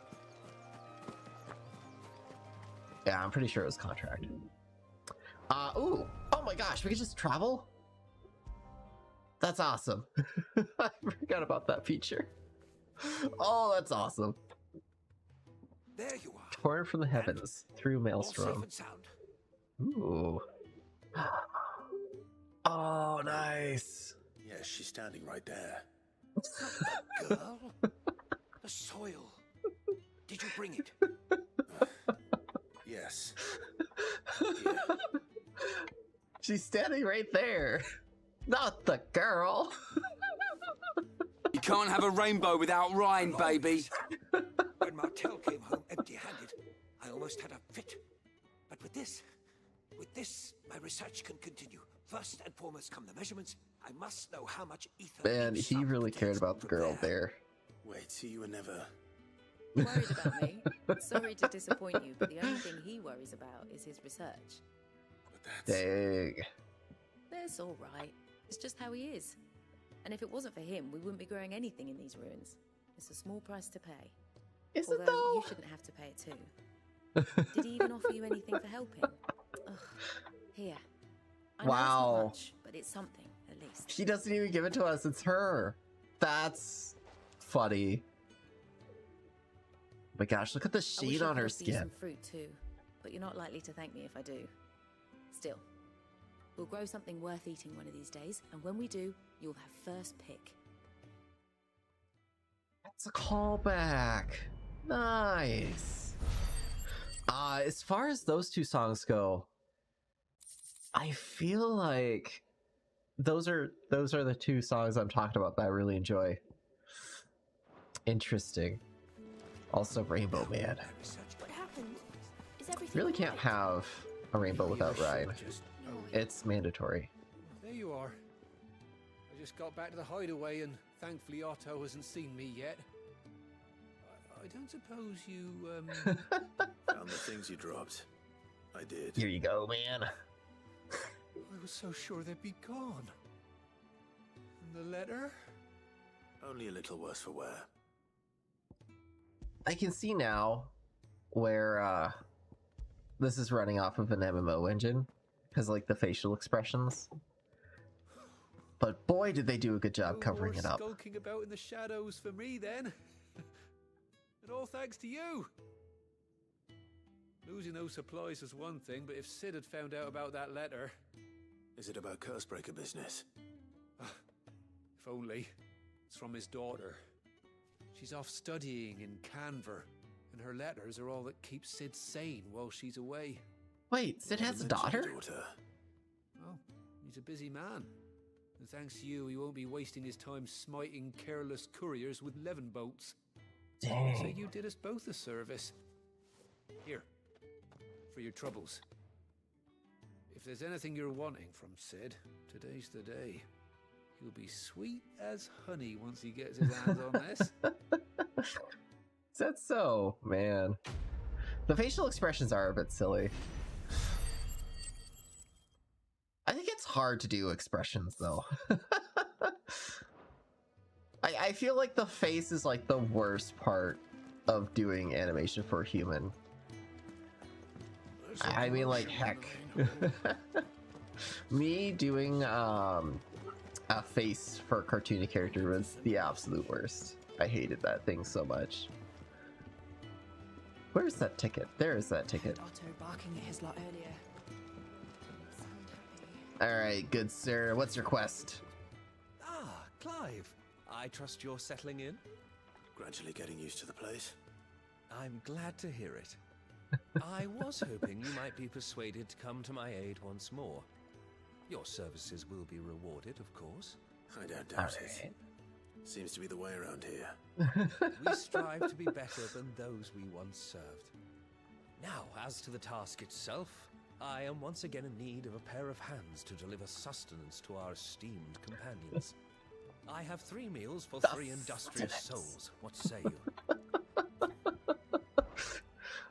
Yeah, I'm pretty sure it was contract. Ooh, oh my gosh, we could just travel? That's awesome. I forgot about that feature. Oh, that's awesome. There you are. Torn from the heavens through All safe Maelstrom. and sound. Ooh. Oh, nice. Yeah, she's standing right there. The girl? The soil. Did you bring it? Yes. She's standing right there. Not the girl. You can't have a rainbow without Rhine, baby. When Martel came home empty-handed, I almost had a fit. But with this, my research can continue. First and foremost come the measurements. I must know how much ether... Man, he really cared about the girl there. Wait, so you were never... Worried about me? Sorry to disappoint you, but the only thing he worries about is his research. But that's... Dang. That's all right. It's just how he is. And if it wasn't for him, we wouldn't be growing anything in these ruins. It's a small price to pay. Is Although it though? you shouldn't have to pay it too. Did he even offer you anything for helping? Ugh. Here. I know it's Wow. not much, but it's something, at least. He doesn't even give it to us. It's her. That's funny. Oh my gosh, look at the I wish sheen I on could her offer you skin. some fruit too, but you're not likely to thank me if I do. Still, we'll grow something worth eating one of these days, and when we do, you'll have first pick. That's a callback. Nice. As far as those two songs go, I feel like those are the two songs I'm talking about that I really enjoy. Interesting. Also, Rainbow Man. What happened? Is everything Really can't alright? have a rainbow without Ryan. Oh, It's mandatory. there you are. I just got back to the hideaway and thankfully Otto hasn't seen me yet. I don't suppose you, Found the things you dropped. I did. Here you go, man. I was so sure they'd be gone. And the letter? Only a little worse for wear. I can see now where this is running off of an MMO engine because like the facial expressions. But boy, did they do a good job covering No it more up. skulking about in the shadows for me then. And all thanks to you. Losing those supplies is one thing, but if Sid had found out about that letter... Is it about Cursebreaker business? If only. It's from his daughter. She's off studying in Canver, and her letters are all that keeps Sid sane while she's away. Wait, Sid has a daughter? Well, he's a busy man. And thanks to you, he won't be wasting his time smiting careless couriers with levin bolts. Dang. So you did us both a service. Here, for your troubles. If there's anything you're wanting from Sid, today's the day. He'll be sweet as honey once he gets his hands on this. Is that so? Man. The facial expressions are a bit silly. I think it's hard to do expressions though. I feel like the face is like the worst part of doing animation for a human. I mean, like, heck. Me doing a face for a cartoony character was the absolute worst. I hated that thing so much. Where's that ticket? There is that ticket. Otto barking at his lot earlier. Alright, good sir. What's your quest? Ah, Clive. I trust you're settling in? Gradually getting used to the place. I'm glad to hear it. I was hoping you might be persuaded to come to my aid once more. Your services will be rewarded, of course. I don't doubt it. Seems to be the way around here. We strive to be better than those we once served. Now, as to the task itself, I am once again in need of a pair of hands to deliver sustenance to our esteemed companions. I have 3 meals for 3 industrious souls. What say you?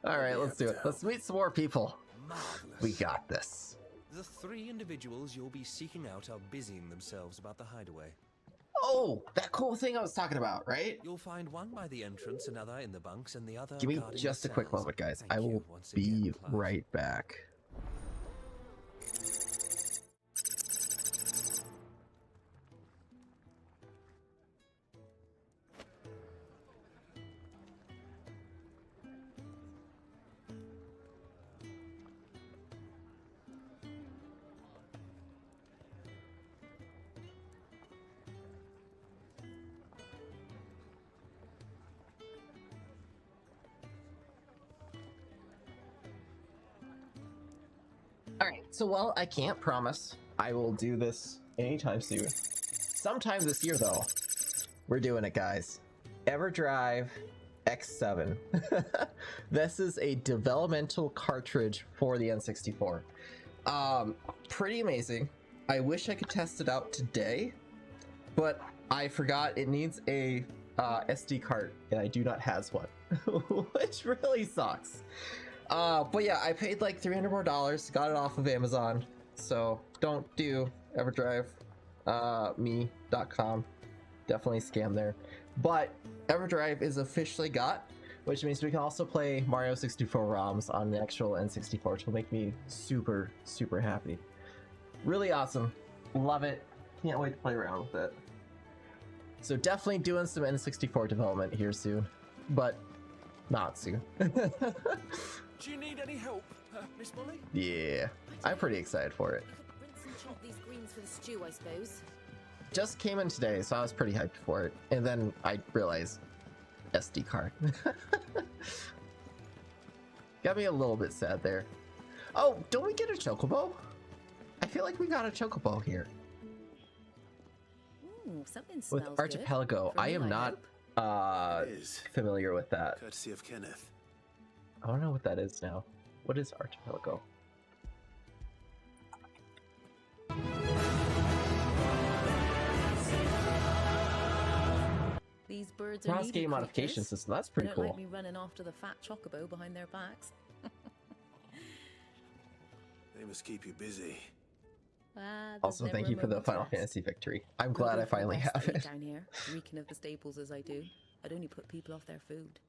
All right, let's do it. Let's meet some more people. Marvelous. We got this. The 3 individuals you'll be seeking out are busying themselves about the hideaway. Oh, that cool thing I was talking about, right? You'll find one by the entrance, another in the bunks, and the other. Give me guarding just the a quick cells. moment, guys. Thank I will you once be again, Clive. right back. Alright, so while I can't promise I will do this anytime soon, sometime this year though, we're doing it, guys. EverDrive X7. This is a developmental cartridge for the N64. Pretty amazing. I wish I could test it out today, but I forgot it needs a SD card, and I do not has one, which really sucks. But yeah, I paid like $300 more, got it off of Amazon, so don't do EverDrive me.com, definitely scam there. But EverDrive is officially got, which means we can also play Mario 64 ROMs on the actual N64, which will make me super, super happy. Really awesome. Love it. Can't wait to play around with it. So definitely doing some N64 development here soon, but not soon. Do you need any help, Miss Molly? Yeah, I'm pretty excited for it. Rinse and chop these greens for the stew, I suppose. Just came in today, so I was pretty hyped for it. And then I realized SD card. Got me a little bit sad there. Oh, don't we get a chocobo? I feel like we got a chocobo here. Ooh, something smells With good. Archipelago. For I me, am not familiar with that. Courtesy of Kenneth. I don't know what that is now. What is Archipelago? These birds are Cross needy game modification creatures. system. That's They pretty don't cool. like me running after the fat chocobo behind their backs. They must keep you busy. There's Also, never thank a you for the moment's Final rest. Fantasy victory. I'm Gotta glad go I for the finally best have to eat it. down here, reeking of the staples as I do. I'd only put people off their food.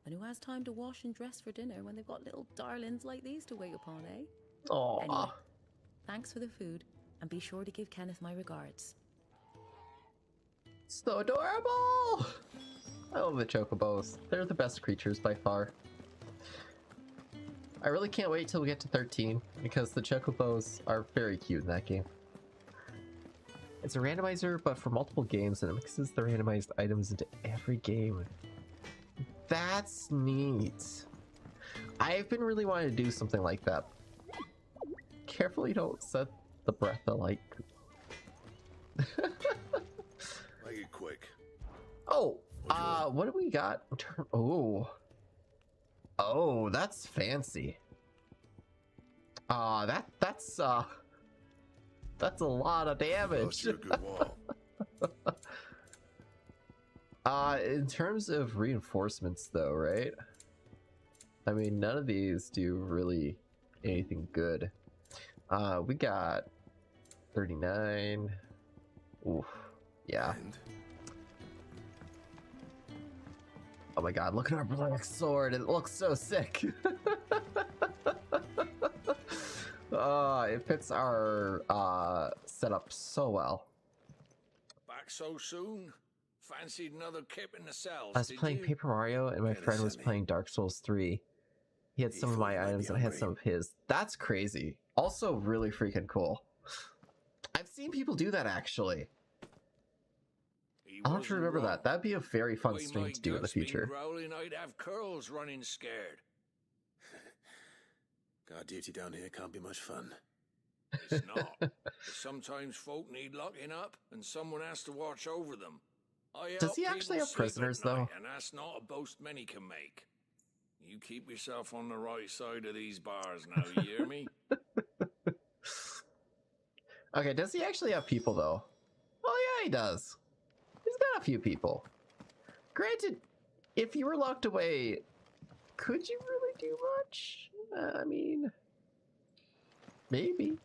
And who has time to wash and dress for dinner when they've got little darlings like these to wait upon, eh? Aww. Anyway, thanks for the food, and be sure to give Kenneth my regards. So adorable! I love the chocobos. They're the best creatures by far. I really can't wait till we get to 13 because the chocobos are very cute in that game. It's a randomizer, but for multiple games, and it mixes the randomized items into every game. That's neat. I've been really wanting to do something like that. Careful you don't set the breath alike. Make it quick. Oh, what do we got? Oh, that's fancy. That's a lot of damage. You're a good wall. In terms of reinforcements though, right? I mean, none of these do really anything good. We got 39. Oof. Yeah. Oh my god, look at our black sword. It looks so sick. It fits our setup so well. Back so soon? Fancied another kip in the cells, I was did playing you? Paper Mario and my friend was playing Dark Souls 3. He had some of my items and I had some of his. That's crazy. Also really freaking cool. I've seen people do that actually. I'll have to remember that. That'd be a very fun Way stream my to do in the guts been future. growling, I'd have curls running scared. Guard duty down here can't be much fun. It's not. But sometimes folk need locking up, and someone has to watch over them. I Does he help actually people have sleep at prisoners, night, though? And that's not a boast many can make. You keep yourself on the right side of these bars now, you hear me? Okay, does he actually have people, though? Oh, yeah, he does. He's got a few people. Granted, if you were locked away, could you really do much? I mean, maybe.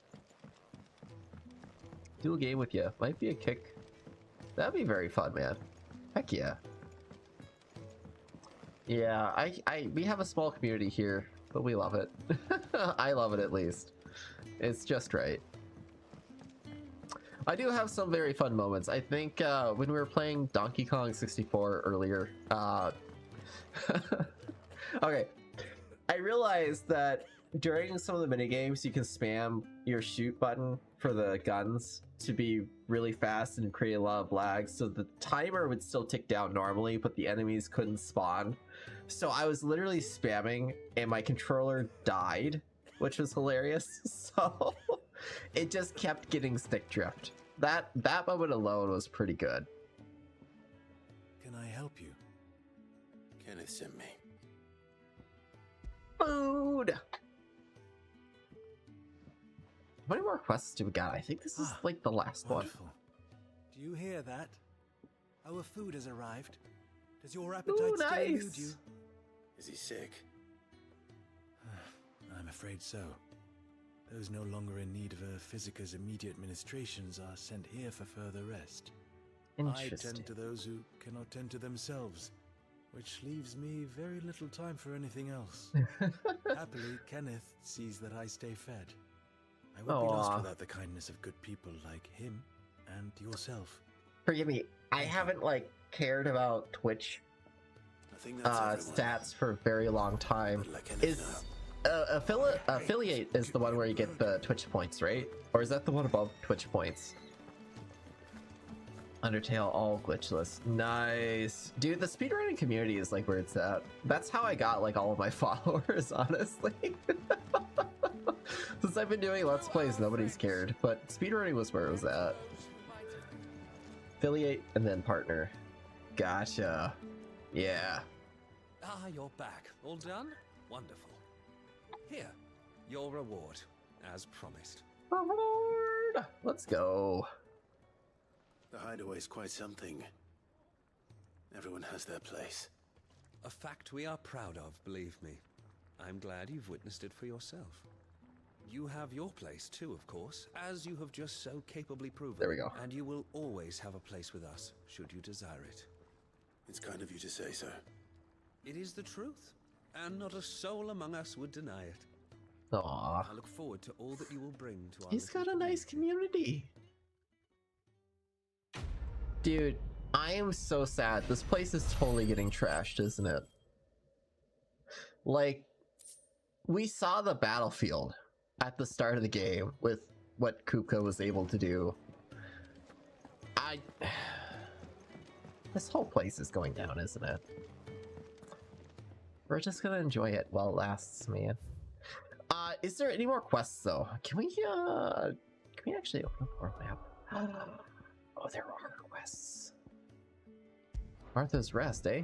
Do a game with you. Might be a kick. That'd be very fun, man. Heck yeah. Yeah, we have a small community here, but we love it. I love it, at least. It's just right. I do have some very fun moments. I think when we were playing Donkey Kong 64 earlier, okay, I realized that during some of the minigames, you can spam your shoot button for the guns to be really fast and create a lot of lag, so the timer would still tick down normally, but the enemies couldn't spawn. So I was literally spamming, and my controller died, which was hilarious. So it just kept getting stick drift. That moment alone was pretty good. Can I help you? Kenneth sent me. Food! How many more quests do we got? I think this is like the last wonderful. one. Do you hear that? Our food has arrived. Does your appetite still elude you? Is he sick? I'm afraid so. Those no longer in need of a physicker's immediate ministrations are sent here for further rest. I tend to those who cannot tend to themselves, which leaves me very little time for anything else. Happily, Kenneth sees that I stay fed. I would be lost without the kindness of good people like him and yourself. Forgive me, I haven't like cared about Twitch stats for a very long time. Is affiliate is the one where you get the Twitch points, right? Or is that the one above Twitch points? Undertale all glitchless. Nice. Dude, the speedrunning community is like where it's at. That's how I got like all of my followers, honestly. Since I've been doing Let's Plays, nobody's cared, but speedrunning was where it was at. Affiliate and then partner. Gotcha. Yeah. Ah, you're back. All done? Wonderful. Here, your reward, as promised. Reward! Let's go. The hideaway's quite something. Everyone has their place. A fact we are proud of, believe me. I'm glad you've witnessed it for yourself. You have your place too, of course, as you have just so capably proven. There we go. And you will always have a place with us, should you desire it. It's kind of you to say so. It is the truth, and not a soul among us would deny it. Aww. I look forward to all that you will bring to our He's got a nice community. Dude, I am so sad. This place is totally getting trashed, isn't it? Like, we saw the battlefield at the start of the game with what Kupka was able to do. This whole place is going down, isn't it? We're just gonna enjoy it while it lasts, man. Is there any more quests though? Can we actually open up our map? Oh, there are quests. Martha's Rest, eh?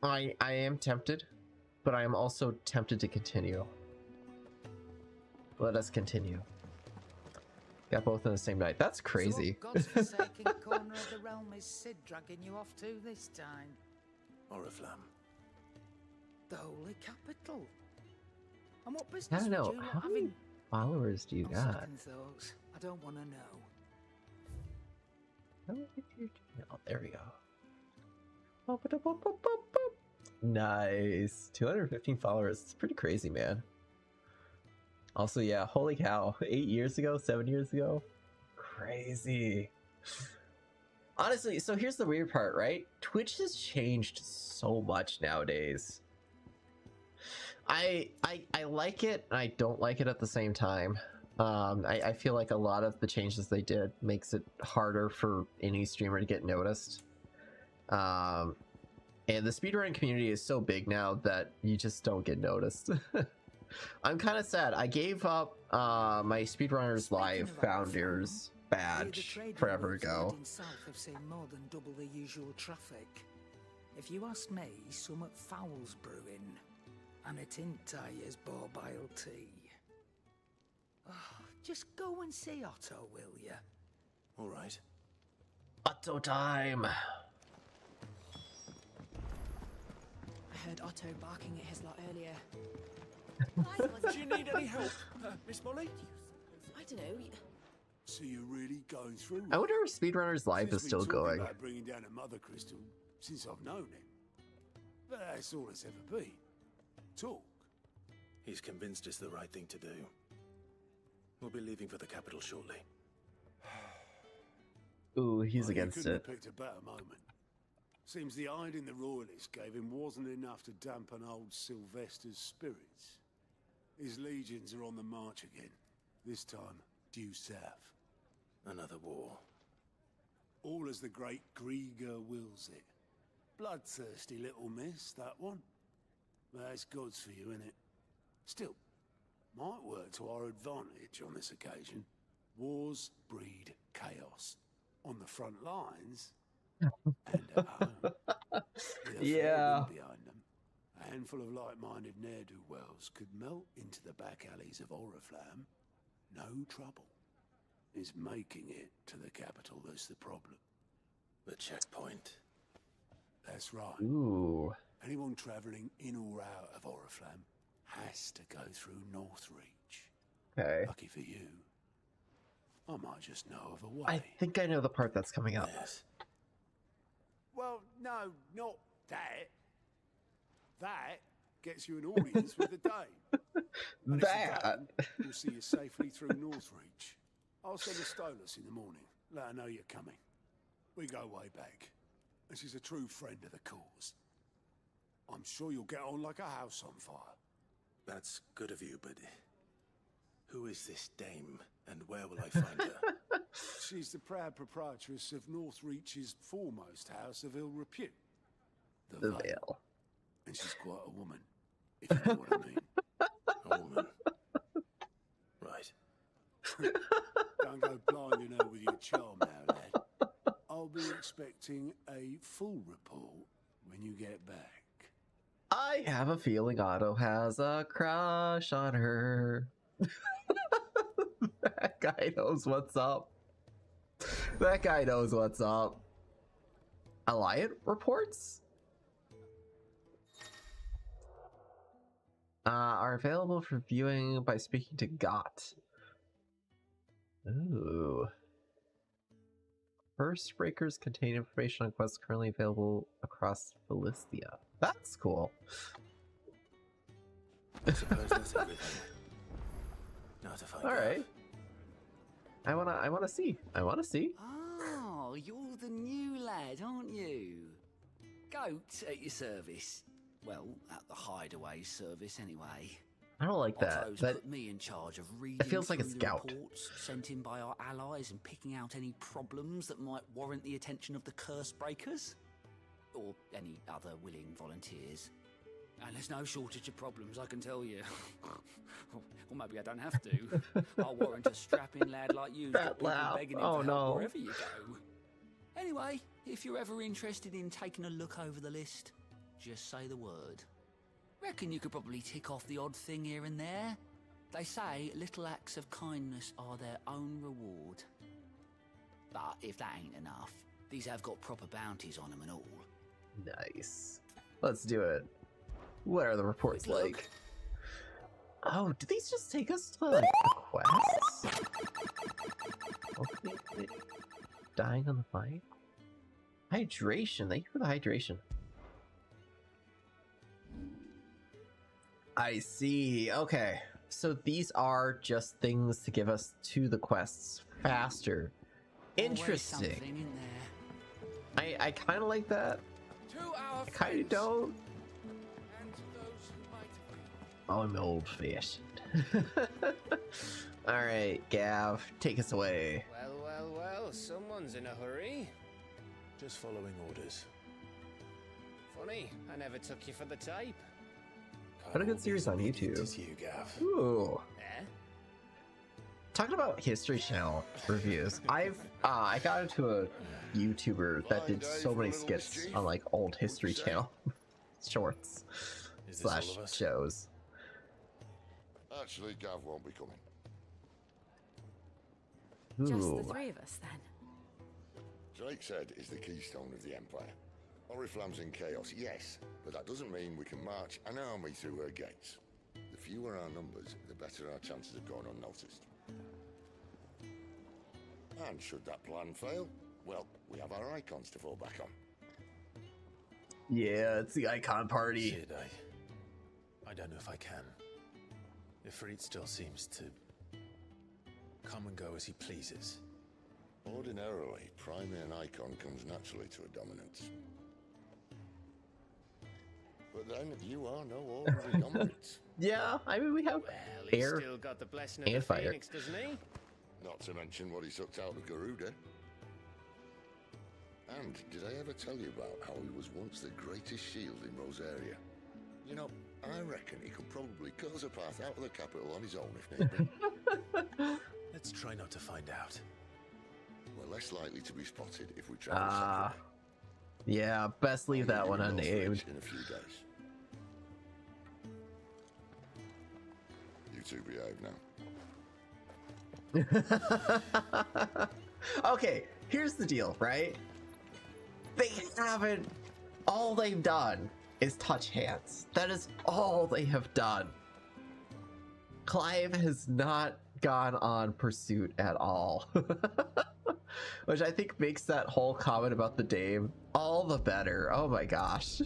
I am tempted, but I am also tempted to continue. Let us continue. Got both in the same night. That's crazy. So what godforsaken corner of the realm is Sid dragging you off to this time? Oriflamme. The holy capital. And what I business don't know. would you How lot many having? followers do you On got? second thoughts, I don't want to know. Oh, there we go. Nice. 215 followers. It's pretty crazy, man. Also, yeah, holy cow. 8 years ago, 7 years ago. Crazy. Honestly, so here's the weird part, right? Twitch has changed so much nowadays. I like it, and I don't like it at the same time. I feel like a lot of the changes they did makes it harder for any streamer to get noticed. And the speedrunning community is so big now that you just don't get noticed. I'm kind of sad. I gave up my Speedrunners Live Founders badge forever ago. South have seen more than double the usual traffic. If you ask me, somewhat foul's brewing, and it ain't Tyre's borbile tea. Oh, just go and see Otto, will ya? All right. Otto time. I heard Otto barking at his lot earlier. Do you need any help, Miss Molly? I don't know. So you're really going through? I wonder if Speedrunners Live is still going. About bringing down a mother crystal since I've known him. But that's all it's ever been. Talk. He's convinced it's the right thing to do. We'll be leaving for the capital shortly. Ooh, he's against couldn't it. have picked a better moment. Seems the hiding the royalists gave him wasn't enough to dampen old Sylvester's spirits. His legions are on the march again. This time, due south. Another war. All as the great Grieger wills it. Bloodthirsty little miss, that one. That's God's for you, innit? Still, might work to our advantage on this occasion. Wars breed chaos. On the front lines, and at home. With a fair wind behind them, a handful of like-minded ne'er-do-wells could melt into the back alleys of Oriflamme. No trouble. It's making it to the capital that's the problem. The checkpoint. That's right. Ooh. Anyone travelling in or out of Oriflamme has to go through Northreach. Okay. Lucky for you, I might just know of a way. I think I know the part that's coming up. Yes. Well, no, not that. That gets you an audience with the Dame. And That? We'll see you safely through Northreach. I'll send a Stolas in the morning. Let her know you're coming. We go way back. And she's a true friend of the cause. I'm sure you'll get on like a house on fire. That's good of you, but who is this dame, and where will I find her? She's the proud proprietress of Northreach's foremost house of ill repute. The Vale. And she's quite a woman, if you know what I mean. A woman. Right. Don't go blinding her with your charm now, lad. I'll be expecting a full report when you get back. I have a feeling Otto has a crush on her. That guy knows what's up. That guy knows what's up. Alliant reports are available for viewing by speaking to Gott. Ooh. First breakers contain information on quests currently available across Philistia. That's cool. I suppose that's everything. Now to find All out. right. I wanna see. Oh, you're the new lad, aren't you? Goat at your service. Well, at the hideaway service anyway. I don't like that. Otto's That put me in charge of reading it feels like through it's the gout. reports sent in by our allies and picking out any problems that might warrant the attention of the curse breakers. Or any other willing volunteers. And there's no shortage of problems, I can tell you. Or maybe I don't have to. I'll warrant a strapping lad like you's got people laugh. begging him Oh, for no. help wherever you go. Anyway, if you're ever interested in taking a look over the list, just say the word. Reckon you could probably tick off the odd thing here and there. They say little acts of kindness are their own reward. But if that ain't enough, these have got proper bounties on them and all. Nice. Let's do it. What are the reports like? Oh, do these just take us to like quests? Okay. Dying on the fight? Hydration. Thank you for the hydration. I see. Okay. So these are just things to give us to the quests faster. Interesting. I kind of like that. I kind of don't. I'm old-fashioned. All right, Gav, take us away. Well, someone's in a hurry. Just following orders. Funny, I never took you for the type. Got a good series on YouTube. As you, Gav. Ooh. Talking about History Channel reviews, I got into a YouTuber that did so many skits on like old History Channel shorts slash shows. Actually, Gav won't be coming. Just the three of us, then? Drake said is the keystone of the Empire. Oriflamme's in chaos, yes, but that doesn't mean we can march an army through her gates. The fewer our numbers, the better our chances of going unnoticed. And should that plan fail, well, we have our icons to fall back on. Yeah, it's the icon party. Sid, I don't know if I can. Ifrit still seems to come and go as he pleases. Ordinarily, priming an icon comes naturally to a dominance. But then you are no ordinary dominance. Yeah, I mean we have air still got the blessing and of the fire. Phoenix, doesn't he? Not to mention what he sucked out of Garuda. And did I ever tell you about how he was once the greatest shield in Rosaria? You know, I reckon he could probably cut us a path out of the capital on his own if need be. Let's try not to find out. We're less likely to be spotted if we travel separately. Yeah, best leave that one unnamed. In a few days. You two behave now. Okay, here's the deal, right? They haven't. All they've done is touch hands. That is all they have done. Clive has not gone on pursuit at all. Which I think makes that whole comment about the dame all the better. Oh my gosh.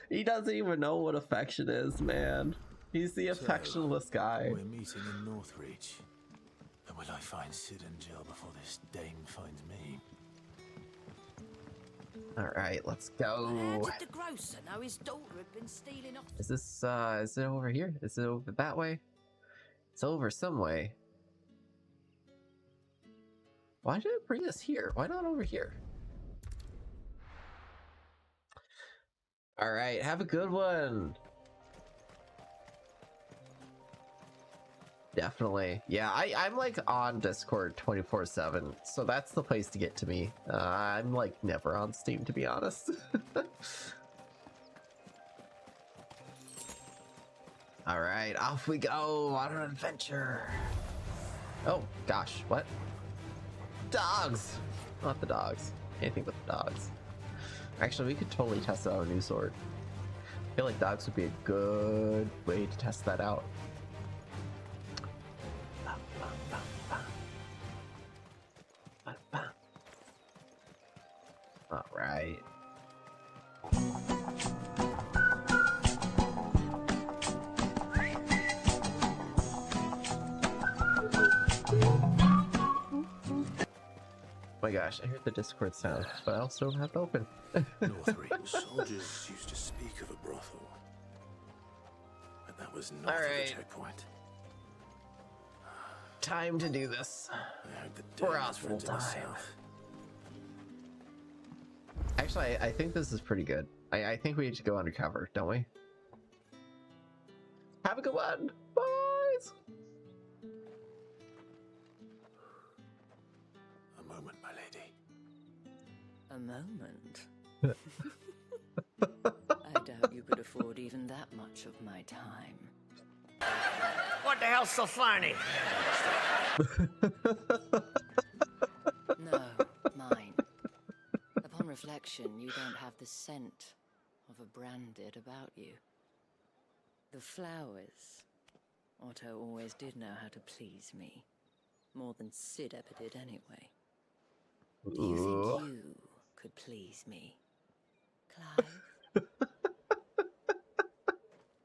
He doesn't even know what affection is, man. He's the affectionless guy. We're meeting in Northreach. And will I find Sid and Jill before this dame finds me? Alright, let's go. How did the grocer know his daughter had been stealing off? Is this, is it over here? Is it over that way? It's over some way. Why did it bring us here? Why not over here? Alright, have a good one. Definitely. Yeah, I'm like on Discord 24/7, so that's the place to get to me. I'm like never on Steam, to be honest. Alright, off we go on an adventure. Oh, gosh, what? Dogs! Not the dogs. Anything but the dogs. Actually, we could totally test out a new sword. I feel like dogs would be a good way to test that out. All right. Oh my gosh, I heard the Discord sound, but I also don't have it open. Northreach soldiers used to speak of a brothel, but that was not the checkpoint. Time to do this. Brothel time. Actually, I think this is pretty good. I think we need to go undercover, don't we? Have a good one, boys! A moment, my lady. A moment? I doubt you could afford even that much of my time. What the hell's so funny? No, mine. Upon reflection, you don't have the scent of a branded about you. The flowers. Otto always did know how to please me. More than Sid ever did anyway. Do you think you could please me, Clive?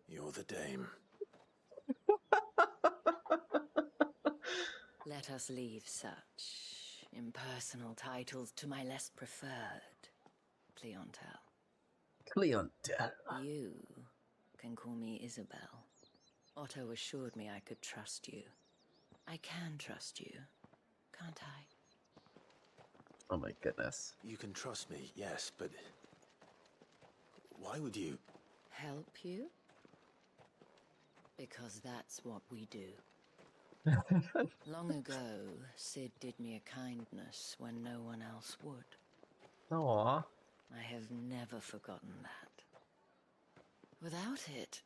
You're the dame. Let us leave such impersonal titles to my less preferred clientele. Clientele. You can call me Isabel. Otto assured me I could trust you. I can trust you, can't I? Oh my goodness. You can trust me, yes, but why would you? Help you? Because that's what we do. Long ago, Sid did me a kindness when no one else would. Aww. I have never forgotten that. Without it,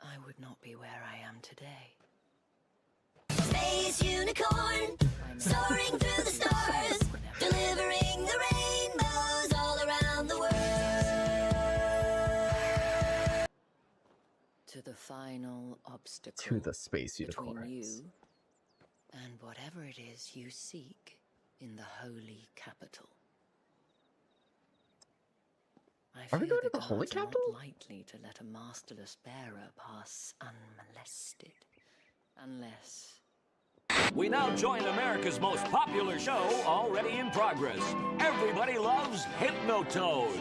I would not be where I am today. Space unicorn, soaring through the stars, delivering the rainbows all around the world. To the final obstacle. To the space between unicorns. you and whatever it is you seek in the holy capital. Are we going to the holy guards are capital? not likely to let a masterless bearer pass unmolested, unless. We now join America's most popular show, already in progress. Everybody loves Hypnotoad.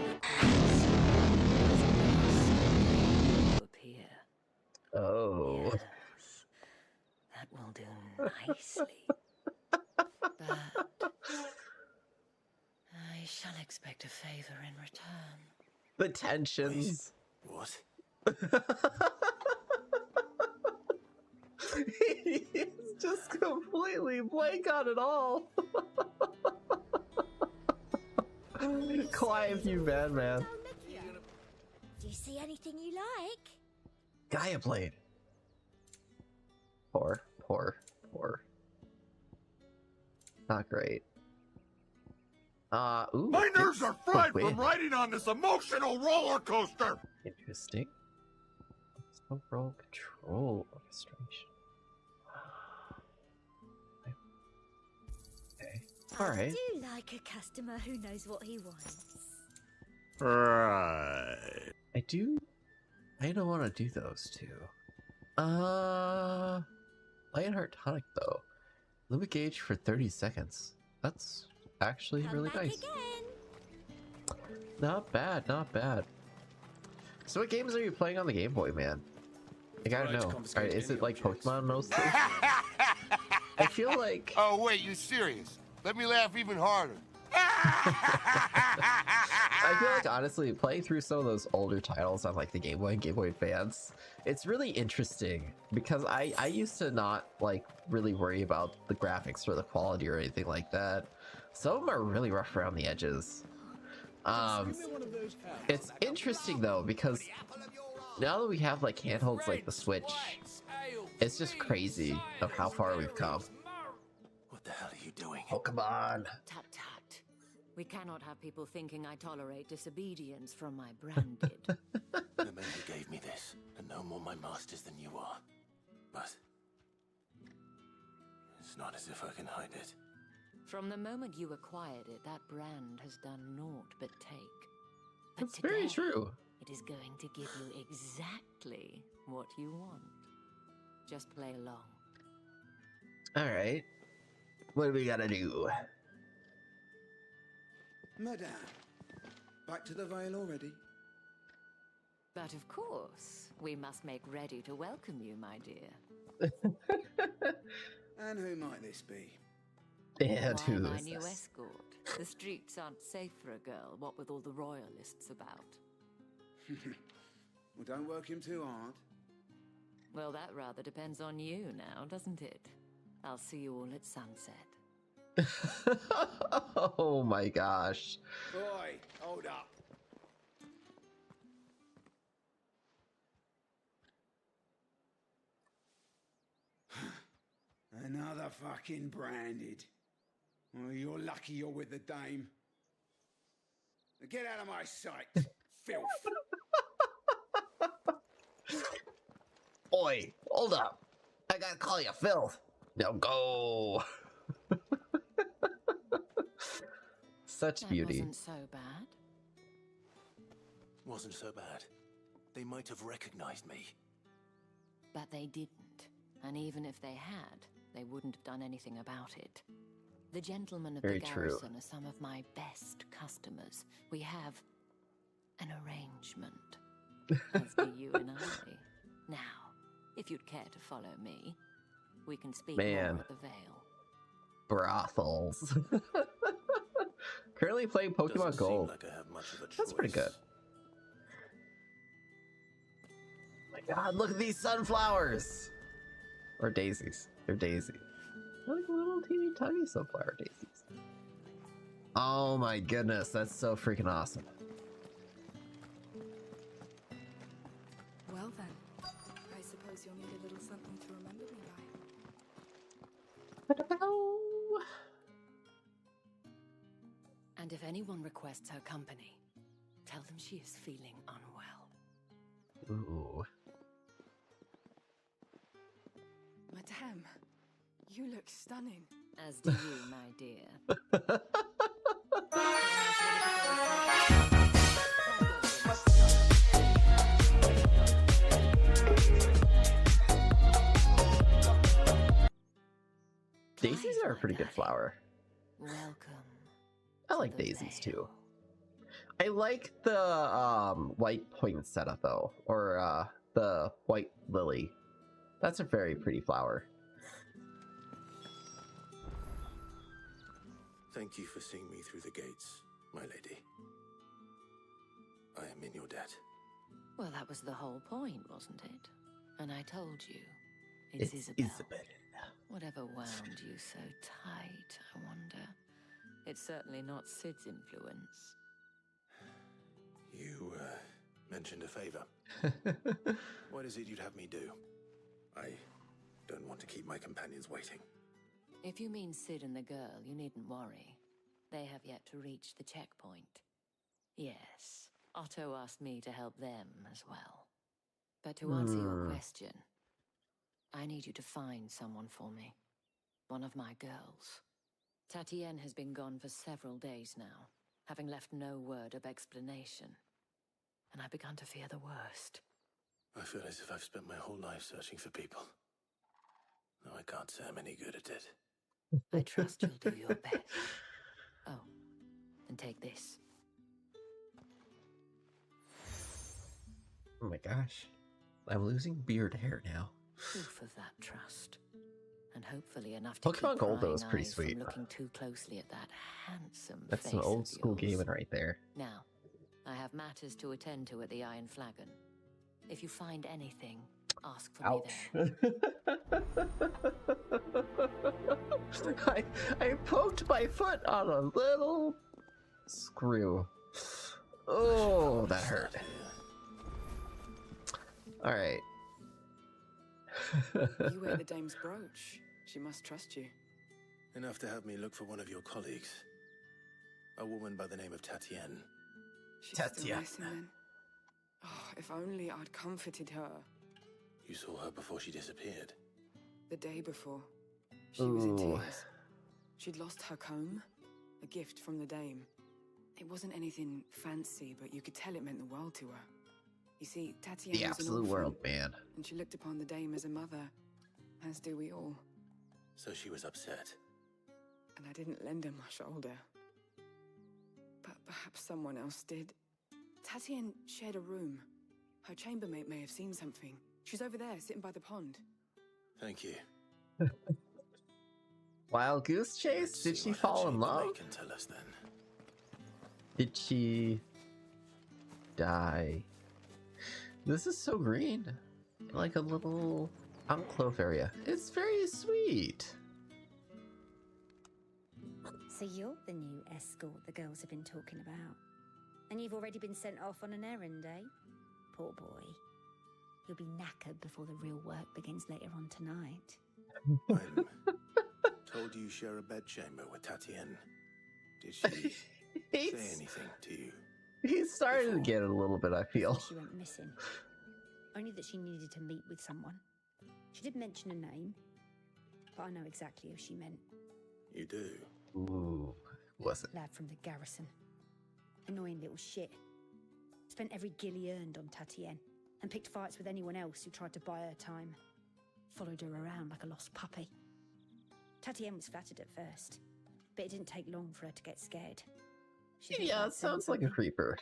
Oh. Yes, that will do nicely. But I shall expect a favor in return. The tensions. What? He's just completely blank on it all. Quiet, you bad man. Do you see anything you like? Gaia Blade. Poor. Not great. Ooh. My nerves are fried wait. from riding on this emotional roller coaster! Interesting. Overall control orchestration. Okay. Alright. I do like a customer who knows what he wants. Right. I don't want to do those two. Lionheart Tonic though. Limit gauge for 30 seconds. That's actually really nice. Not bad, not bad. So what games are you playing on the Game Boy, man? I gotta know. Alright, is it like Pokemon mostly? I feel like... Oh wait, you serious? Let me laugh even harder. I feel like honestly playing through some of those older titles on like the Game Boy and Game Boy Advance, it's really interesting because I used to not like really worry about the graphics or the quality or anything like that. Some of them are really rough around the edges. It's interesting though because now that we have like handhelds like the Switch, it's just crazy of how far we've come. What the hell are you doing? Pokemon. Tut tut. We cannot have people thinking I tolerate disobedience from my branded. The men who gave me this are no more my masters than you are. But it's not as if I can hide it. From the moment you acquired it, that brand has done naught but take. But That's very true. It is going to give you exactly what you want. Just play along. Alright. What do we gotta do? Madame, back to the Vale already? But of course, we must make ready to welcome you, my dear. And who might this be? And Why, who my is new this? escort. The streets aren't safe for a girl, what with all the royalists about. Well, don't work him too hard. Well, that rather depends on you now, doesn't it? I'll see you all at sunset. Oh my gosh. Boy, hold up. Another fucking branded. Well, you're lucky you're with the dame. Now get out of my sight, filth. Oi, hold up. I gotta call you filth. Now go. Such That beauty. wasn't so bad. Wasn't so bad. They might have recognized me. But they didn't. And even if they had, they wouldn't have done anything about it. The gentlemen of Very the true. garrison are some of my best customers. We have an arrangement. As do you and I. Now, if you'd care to follow me, we can speak Man. more at the Vale. Brothels. Currently playing Pokemon Doesn't seem Gold. like I have much of a That's pretty choice. good. my god, look at these sunflowers! Or daisies. They're daisies. They're like little teeny tiny sunflower daisies. Oh my goodness, that's so freaking awesome. Well then, I suppose you'll need a little something to remember me by. And if anyone requests her company, tell them she is feeling unwell. Ooh. Madame, you look stunning. As do you, my dear. Daisies are a pretty good flower. Welcome. I like daisies too. I like the white poinsettia though, or the white lily. That's a very pretty flower. Thank you for seeing me through the gates, my lady. I am in your debt. Well, that was the whole point, wasn't it? And I told you, it's Isabel. Whatever wound you so tight, I wonder. It's certainly not Sid's influence. You, mentioned a favor. What is it you'd have me do? I don't want to keep my companions waiting. If you mean Sid and the girl, you needn't worry. They have yet to reach the checkpoint. Yes, Otto asked me to help them as well. But to answer your question, I need you to find someone for me. One of my girls. Tatienne has been gone for several days now, having left no word of explanation. And I've begun to fear the worst. I feel as if I've spent my whole life searching for people. No, I can't say I'm any good at it. I trust you'll do your best. Oh, and take this. Oh my gosh. I'm losing beard hair now. Proof of that trust. And hopefully enough to Pokemon keep Gold though prying is pretty eyes sweet. from looking too closely at that handsome That's face some old of school yours. gaming right there. Now, I have matters to attend to at the Iron Flagon. If you find anything, ask for me there. I poked my foot on a little screw. Oh, that hurt. All right. You wear the dame's brooch. She must trust you. Enough to have me look for one of your colleagues. A woman by the name of Tatienne. She's still missing then. Oh, if only I'd comforted her. You saw her before she disappeared. The day before. She was in tears. She'd lost her comb, a gift from the dame. It wasn't anything fancy, but you could tell it meant the world to her. You see, Tatienne was an absolute orphan, world, man. And she looked upon the dame as a mother, as do we all. So she was upset. And I didn't lend her my shoulder. But perhaps someone else did. Tatienne shared a room. Her chambermaid may have seen something. She's over there, sitting by the pond. Thank you. Wild Goose Chase? Did she fall in love? Can tell us then. Did she die? This is so green. Like a little enclave area. It's very sweet. So you're the new escort the girls have been talking about. And you've already been sent off on an errand, eh? Poor boy. You'll be knackered before the real work begins later on tonight. I'm told you share a bedchamber with Tatienne. Did she say anything to you? He's starting to get it a little bit, I feel. She went missing. Only that she needed to meet with someone. She did mention a name, but I know exactly who she meant. You do? Ooh, was it? Lad from the garrison. Annoying little shit. Spent every gil he earned on Tatienne, and picked fights with anyone else who tried to buy her time. Followed her around like a lost puppy. Tatienne was flattered at first, but it didn't take long for her to get scared. Yeah, it sounds like a creeper.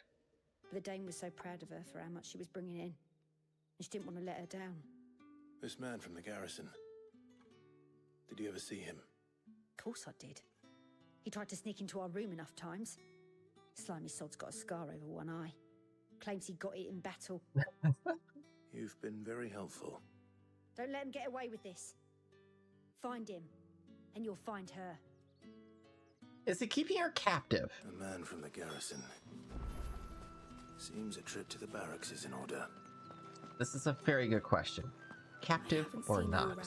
But the dame was so proud of her for how much she was bringing in, and she didn't want to let her down. This man from the garrison. Did you ever see him? Of course I did. He tried to sneak into our room enough times. Slimy sod's got a scar over one eye. Claims he got it in battle. You've been very helpful. Don't let him get away with this. Find him, and you'll find her. Is he keeping her captive? A man from the garrison. Seems a trip to the barracks is in order. This is a very good question. Captive or not?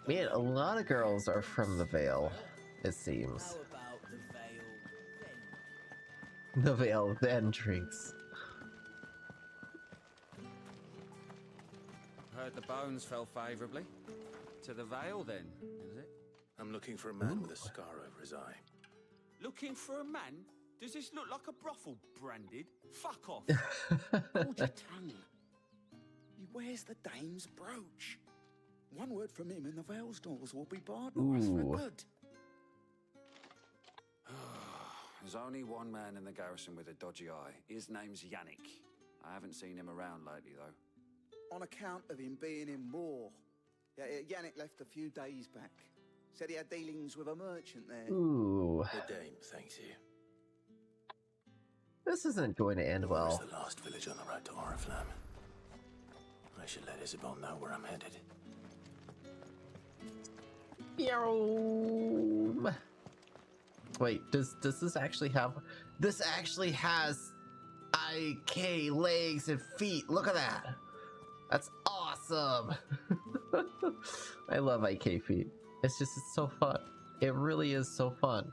Man, a lot of girls are from the Vale, it seems. The Vale then drinks. Heard the bones fell favourably. To the Vale, then, is it? I'm looking for a man with a scar over his eye. Looking for a man? Does this look like a brothel, Branded? Fuck off. Hold your tongue. He wears the dame's brooch. One word from him and the Vale's doors will be barred to us for good. There's only one man in the garrison with a dodgy eye. His name's Yannick. I haven't seen him around lately, though. On account of him being in war. Yeah, Yannick left a few days back. Said he had dealings with a merchant there. Ooh. The dame thanks you. This isn't going to end well. Where's the last village on the road to Oriflamme? I should let Isabel know where I'm headed. Wait, does this actually have... This actually has IK legs and feet. Look at that. That's awesome. I love IK feet. It's so fun. It really is so fun.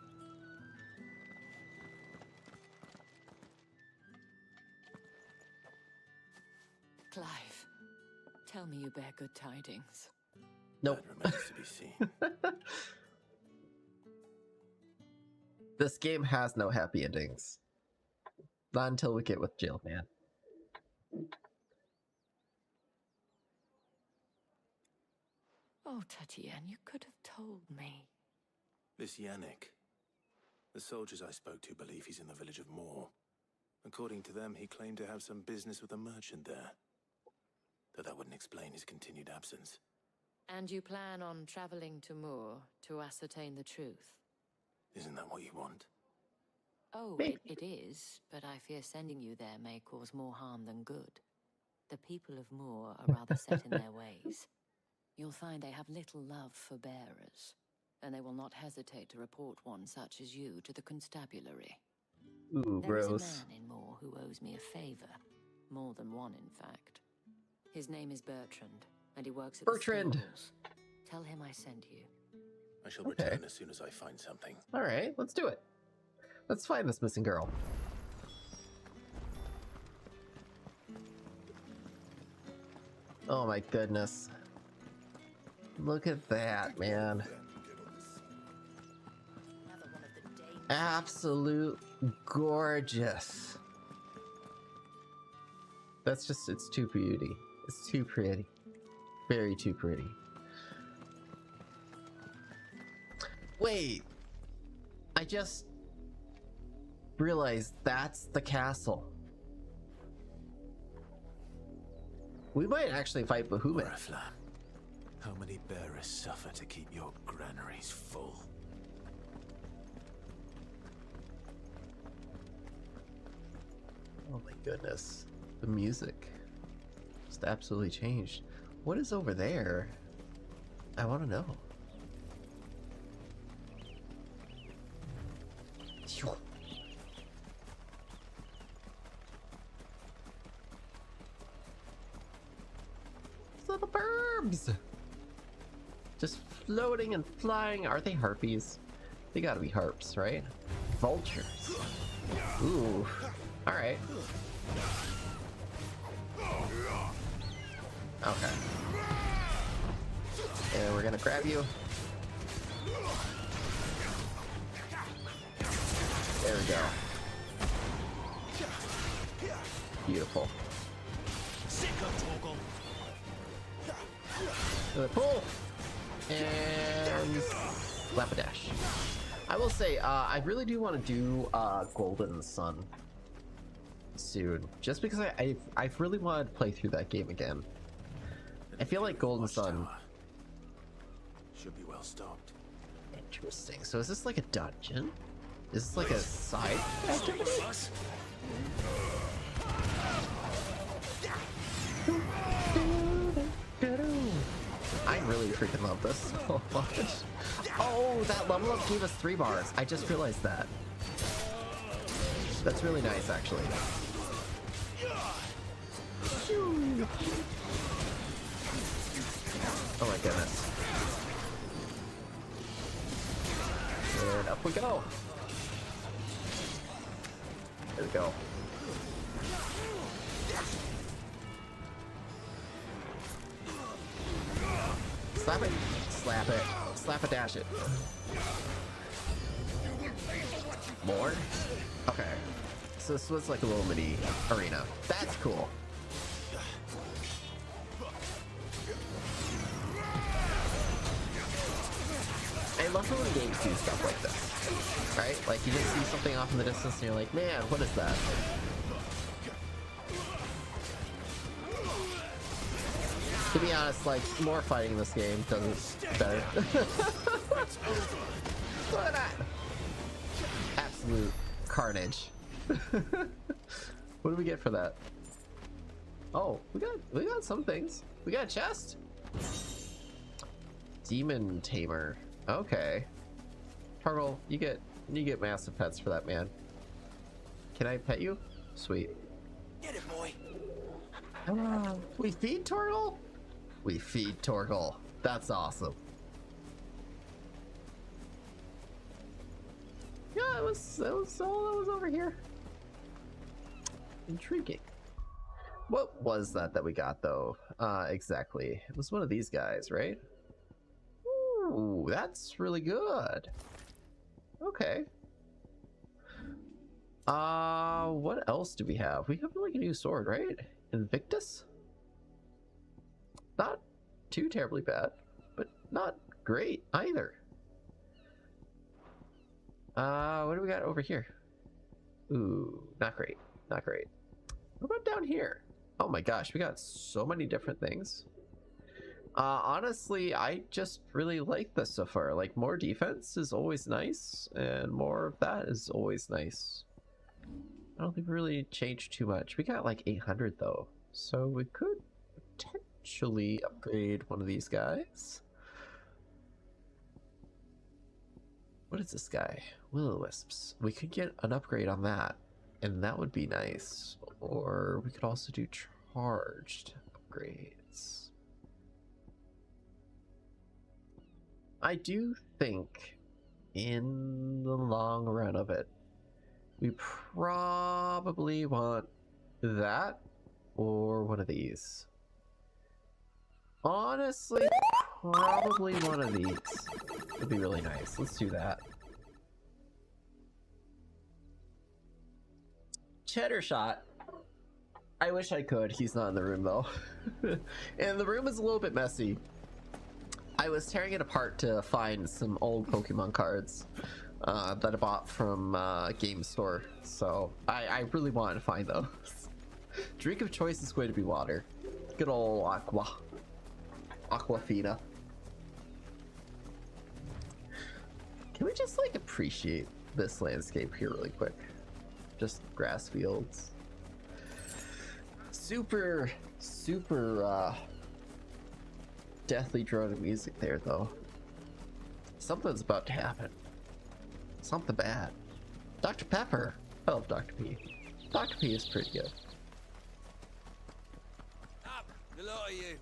Clive, tell me you bear good tidings. Nope. That remains to be seen. This game has no happy endings. Not until we get with Jill, man. Oh, Tatienne, you could have told me. This Yannick. The soldiers I spoke to believe he's in the village of Moor. According to them, he claimed to have some business with a merchant there. Though that wouldn't explain his continued absence. And you plan on traveling to Moor to ascertain the truth? Isn't that what you want? Oh, it is, but I fear sending you there may cause more harm than good. The people of Moor are rather set in their ways. You'll find they have little love for bearers, and they will not hesitate to report one such as you to the constabulary. Ooh, there gross. is a man in Moor who owes me a favor. More than one, in fact. His name is Bertrand, and he works at the stables. Tell him I sent you. I shall return as soon as I find something. Alright, let's do it. Let's find this missing girl. Oh my goodness. Look at that, man. Absolute gorgeous. That's just, it's too beauty. It's too pretty. Very too pretty. Wait, I just realized that's the castle. We might actually fight Bahamut. How many bearers suffer to keep your granaries full? Oh my goodness, the music just absolutely changed. What is over there? I want to know. Little burbs! Just floating and flying. Are they harpies? They gotta be harps, right? Vultures. Ooh. Alright. Okay. And we're gonna grab you. There we go. Beautiful. Another pull. And Lapidash. I will say, I really do want to do Golden Sun soon, just because I really wanted to play through that game again. I feel like Golden Sun should be well stocked. Interesting. So is this like a dungeon? Is this like a side activity? I really freaking love this so much. Oh, that level up gave us 3 bars. I just realized that. That's really nice, actually. Oh my goodness. And up we go. There we go. Slap it, slap it, slap it, dash it. More? Okay. So this was like a little mini arena. That's cool. I love when games do stuff like this, right? Like you just see something off in the distance and you're like, man, what is that? To be honest, like, more fighting in this game does it better. Look at that! Absolute carnage. What do we get for that? Oh, we got some things. We got a chest. Demon Tamer. Okay. Targle, you get massive pets for that, man. Can I pet you? Sweet. Get it, boy. We feed Torgal? We feed Torgal. That's awesome. Yeah, that was all that was over here. Intriguing. What was that we got though? Exactly. It was one of these guys, right? Ooh, that's really good. Okay. What else do we have? We have like a new sword, right? Invictus? Not too terribly bad, but not great either. What do we got over here? Ooh, not great. Not great. What about down here? Oh my gosh, we got so many different things. Honestly, I just really like this so far. Like, more defense is always nice, and more of that is always nice. I don't think we really changed too much. We got like 800 though, so we could potentially upgrade one of these guys. What is this guy? Will-o-wisps. We could get an upgrade on that, and that would be nice. Or we could also do charged upgrades. I do think in the long run of it, we probably want that or one of these. Honestly, probably one of these would be really nice. Let's do that. Cheddar shot. I wish I could. He's not in the room though. And the room is a little bit messy. I was tearing it apart to find some old Pokemon cards that I bought from Game Store. So I really wanted to find those. Drink of choice is going to be water. Good old Aquafina. Can we just like appreciate this landscape here really quick? Just grass fields. Super deathly droning music there though. Something's about to happen. Something bad. Dr. Pepper. I love Dr. P. Dr. P is pretty good. Up, the lot of you.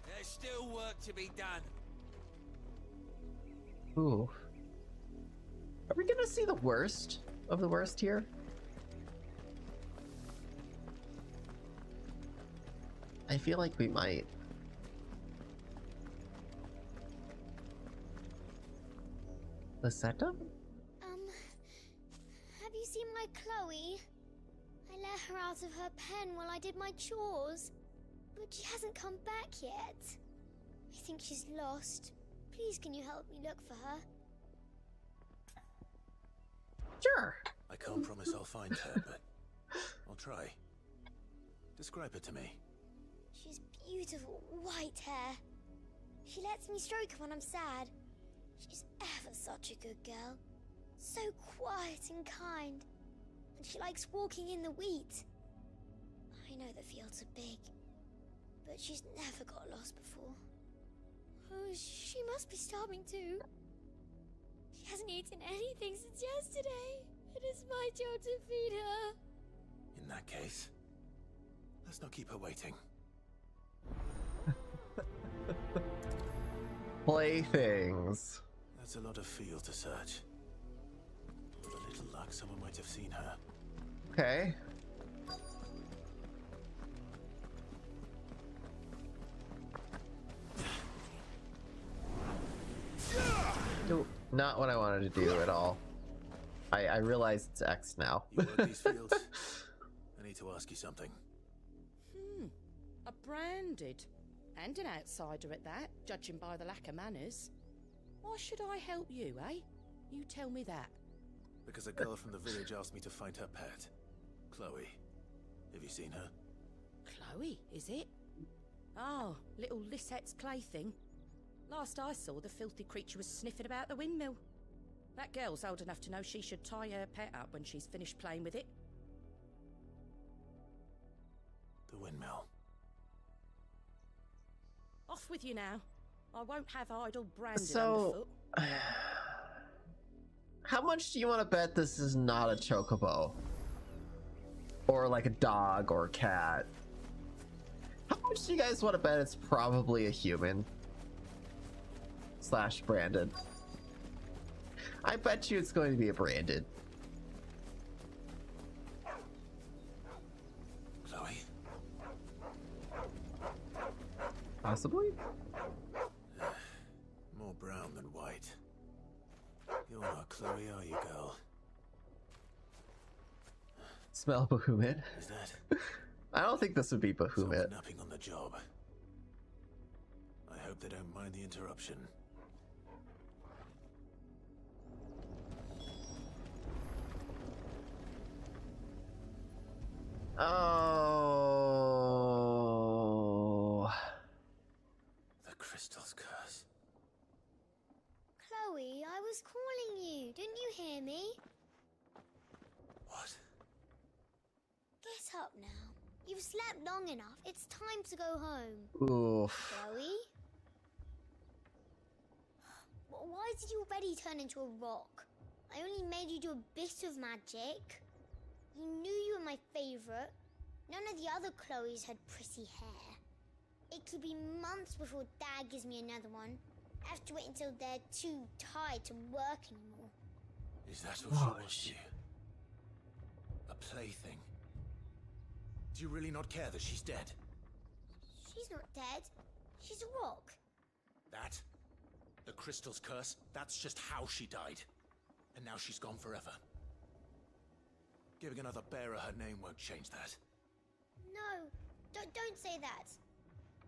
There's still work to be done. Ooh. Are we gonna see the worst of the worst here? I feel like we might. Lisetta? Have you seen my Chloe? I let her out of her pen while I did my chores, but she hasn't come back yet. I think she's lost. Please, can you help me look for her? Sure. I can't promise I'll find her, but I'll try. Describe her to me. She's beautiful white hair. She lets me stroke her when I'm sad. She's ever such a good girl. So quiet and kind. And she likes walking in the wheat. I know the fields are big, but she's never got lost before. Oh, she must be starving too. She hasn't eaten anything since yesterday. It is my job to feed her. In that case, let's not keep her waiting. Playthings. That's a lot of field to search. With a little luck, someone might have seen her. Okay. Nope, not what I wanted to do at all. I realize it's X now. You work these fields? I need to ask you something. A branded. And an outsider at that, judging by the lack of manners. Why should I help you, eh? You tell me that. Because a girl from the village asked me to find her pet. Chloe. Have you seen her? Chloe, is it? Oh, little Lisette's plaything. Last I saw, the filthy creature was sniffing about the windmill. That girl's old enough to know she should tie her pet up when she's finished playing with it. The windmill. Off with you now. I won't have idle branded So, underfoot. how much do you want to bet this is not a chocobo? Or like a dog or a cat? How much do you guys want to bet it's probably a human? / branded. I bet you it's going to be a branded. Chloe? Possibly? More brown than white. You're not Chloe, are you, girl? Smell Bahamut? Is that? I don't think this would be Bahamut. Napping on the job. I hope they don't mind the interruption. Oh. The crystal's curse. Chloe, I was calling you. Didn't you hear me? What? Get up now. You've slept long enough. It's time to go home. Oof. Chloe? Why did you already turn into a rock? I only made you do a bit of magic. You knew you were my favorite. None of the other Chloes had pretty hair. It could be months before Dad gives me another one. I have to wait until they're too tired to work anymore. Is that what she wants you? A plaything? Do you really not care that she's dead? She's not dead. She's a rock. That? The crystal's curse? That's just how she died. And now she's gone forever. Giving another bearer her name won't change that. No, don't say that.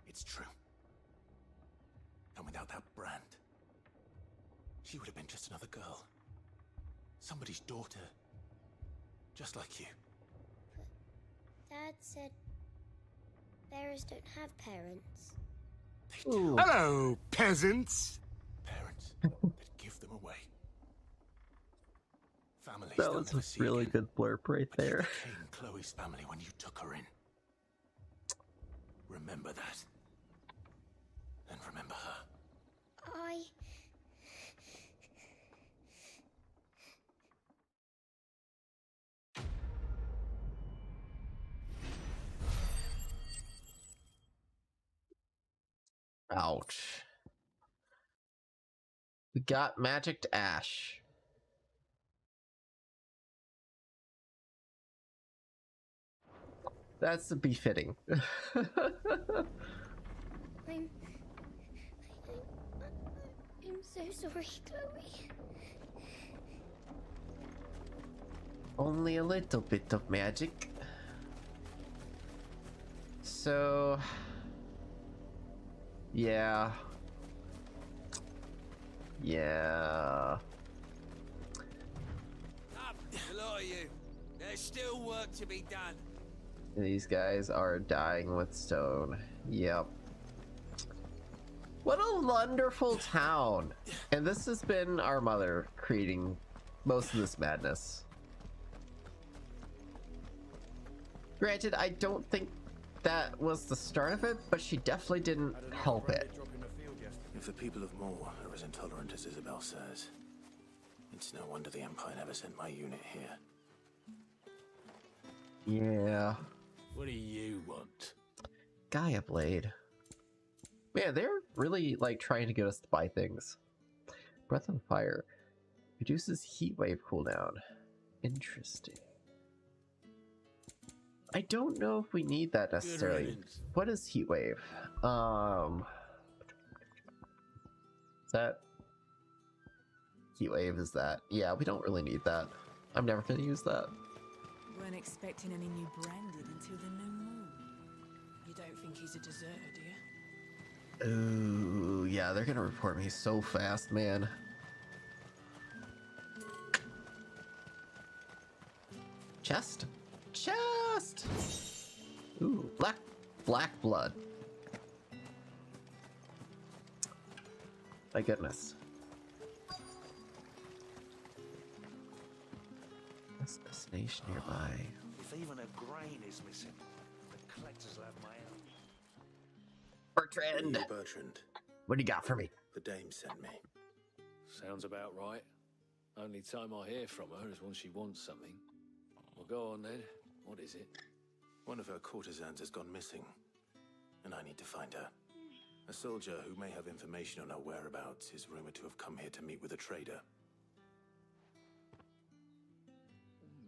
It's true. And without that brand, she would have been just another girl. Somebody's daughter. Just like you. But Dad said bearers don't have parents. Hello, peasants. Parents that give them away. Families That was a really good blurb right there. You became Chloe's family when you took her in. Remember that. And remember her. Ouch. We got Magicked Ash. That's befitting. I'm so sorry, Chloe. Only a little bit of magic. So, yeah. Up, a lot of you. There's still work to be done. These guys are dying with stone. Yep. What a wonderful town. And this has been our mother creating most of this madness. Granted, I don't think that was the start of it, but she definitely didn't help it. If the people of Moor are as intolerant as Isabel says, it's no wonder the Empire never sent my unit here. Yeah. What do you want? Gaia Blade. Man, they're really like trying to get us to buy things. Breath of Fire. Reduces heat wave cooldown. Interesting. I don't know if we need that necessarily. What is heat wave? Is that heat wave? Is that? Yeah, we don't really need that. I'm never gonna use that. Weren't expecting any new branded until the new moon. You don't think he's a deserter, do you? Ooh, yeah, they're gonna report me so fast, man. Chest? Chest! Ooh, black blood. My goodness. This destination nearby. If even a grain is missing, the collectors will have my own. Bertrand! Bertrand. What do you got for me? The dame sent me. Sounds about right. Only time I hear from her is when she wants something. Well, go on then. What is it? One of her courtesans has gone missing, and I need to find her. A soldier who may have information on her whereabouts is rumored to have come here to meet with a trader.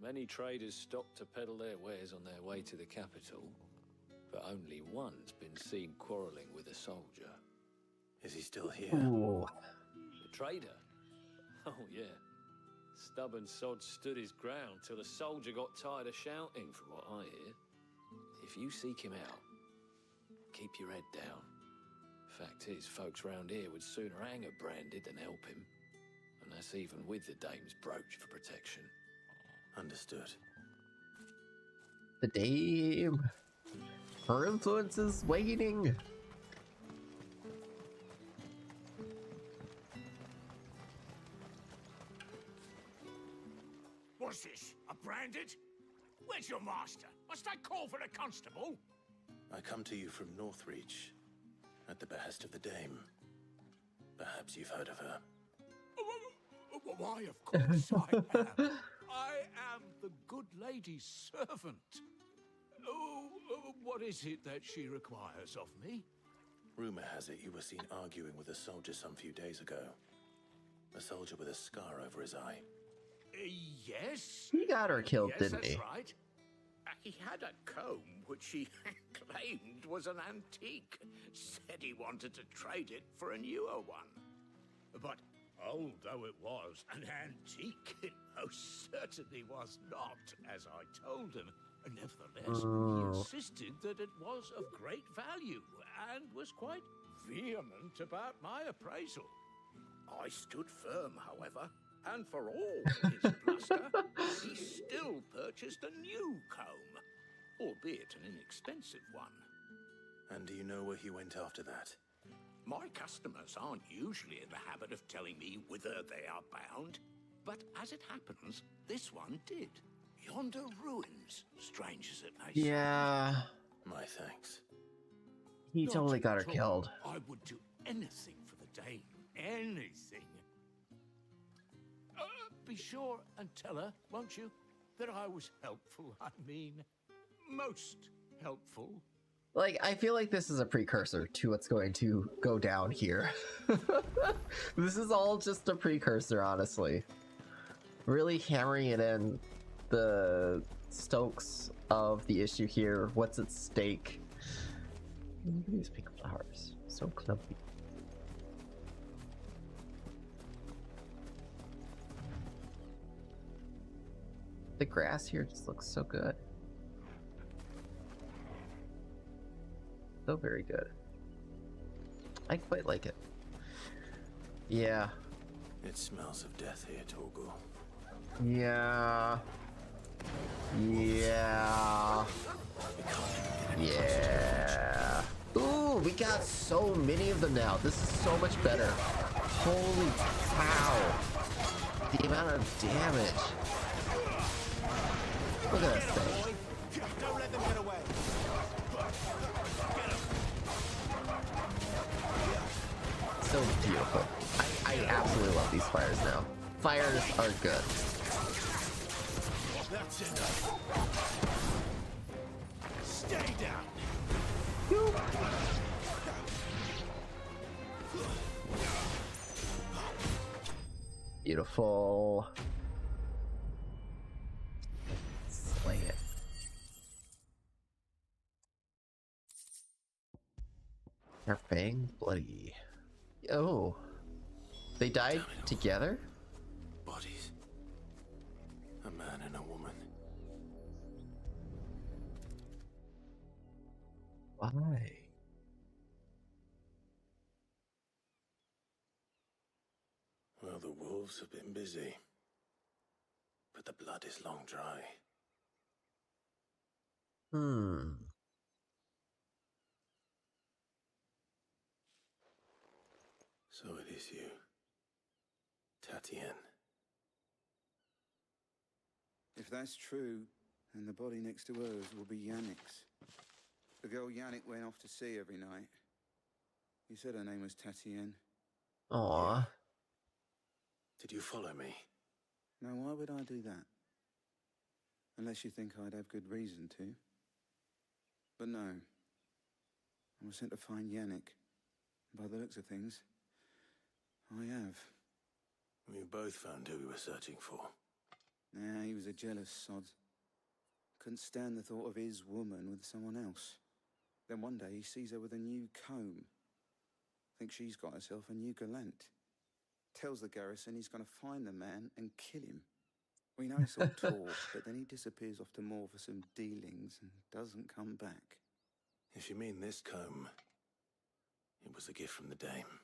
Many traders stop to peddle their wares on their way to the capital, but only one's been seen quarreling with a soldier. Is he still here? Ooh. The trader? Oh, yeah. Stubborn sod stood his ground till the soldier got tired of shouting, from what I hear. If you seek him out, keep your head down. Fact is, folks round here would sooner hang a branded than help him. And that's even with the dame's brooch for protection. Understood. The dame. Her influence is waning. What's this? A branded? Where's your master? Must I call for the constable? I come to you from Northreach, at the behest of the dame. Perhaps you've heard of her. Why, of course I am. I am the good lady's servant. What is it that she requires of me? Rumor has it you were seen arguing with a soldier some few days ago. A soldier with a scar over his eye. Yes. He got her killed, yes, didn't he? That's right. He had a comb which he claimed was an antique. Said he wanted to trade it for a newer one. But old though it was, an antique it most certainly was not, as I told him. Nevertheless, he insisted that it was of great value and was quite vehement about my appraisal. I stood firm, however, and for all his bluster, he still purchased a new comb, albeit an inexpensive one. And do you know where he went after that? My customers aren't usually in the habit of telling me whither they are bound, but as it happens, this one did. Yonder ruins, strange as it may sound. Yeah. My thanks. He Not totally got her at all. killed. I would do anything for the dame. Anything. Be sure and tell her, won't you, that I was helpful. I mean, most helpful. Like, I feel like this is a precursor to what's going to go down here. This is all just a precursor, honestly. Really hammering it in the stokes of the issue here. What's at stake? Look at these pink flowers. So clumpy. The grass here just looks so good. So very good. I quite like it. Yeah. It smells of death here, Torgal. Yeah. Yeah. Yeah. Ooh, we got so many of them now. This is so much better. Holy cow. The amount of damage. Look at this thing. Don't let them get away. So beautiful. I absolutely love these fires now. Fires are good. That's enough. Stay down. Beautiful. Slay it. Their fangs bloody. Oh. They died together? Bodies. A man and a woman. Why? Well, the wolves have been busy. But the blood is long dry. So it is you, Tatienne. If that's true, then the body next to hers will be Yannick's. The girl Yannick went off to sea every night. You said her name was Tatienne. Aww. Did you follow me? Now, why would I do that? Unless you think I'd have good reason to. But no. I was sent to find Yannick. By the looks of things, I have. We both found who we were searching for. Nah, he was a jealous sod. Couldn't stand the thought of his woman with someone else. Then one day he sees her with a new comb. Thinks she's got herself a new gallant. Tells the garrison he's going to find the man and kill him. We know it's all talk, but then he disappears off to Moor for some dealings and doesn't come back. If you mean this comb, it was a gift from the dame.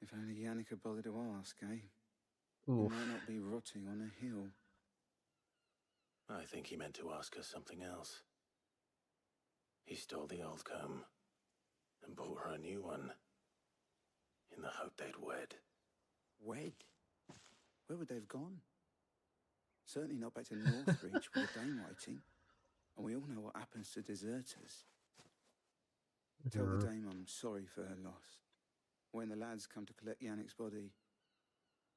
If only Yannick had bothered to ask, eh? Oof. He might not be rotting on a hill. I think he meant to ask her something else. He stole the old comb and bought her a new one in the hope they'd wed. Wed? Where would they have gone? Certainly not back to Northreach with the dame waiting. And we all know what happens to deserters. Tell the dame I'm sorry for her loss. When the lads come to collect Yannick's body,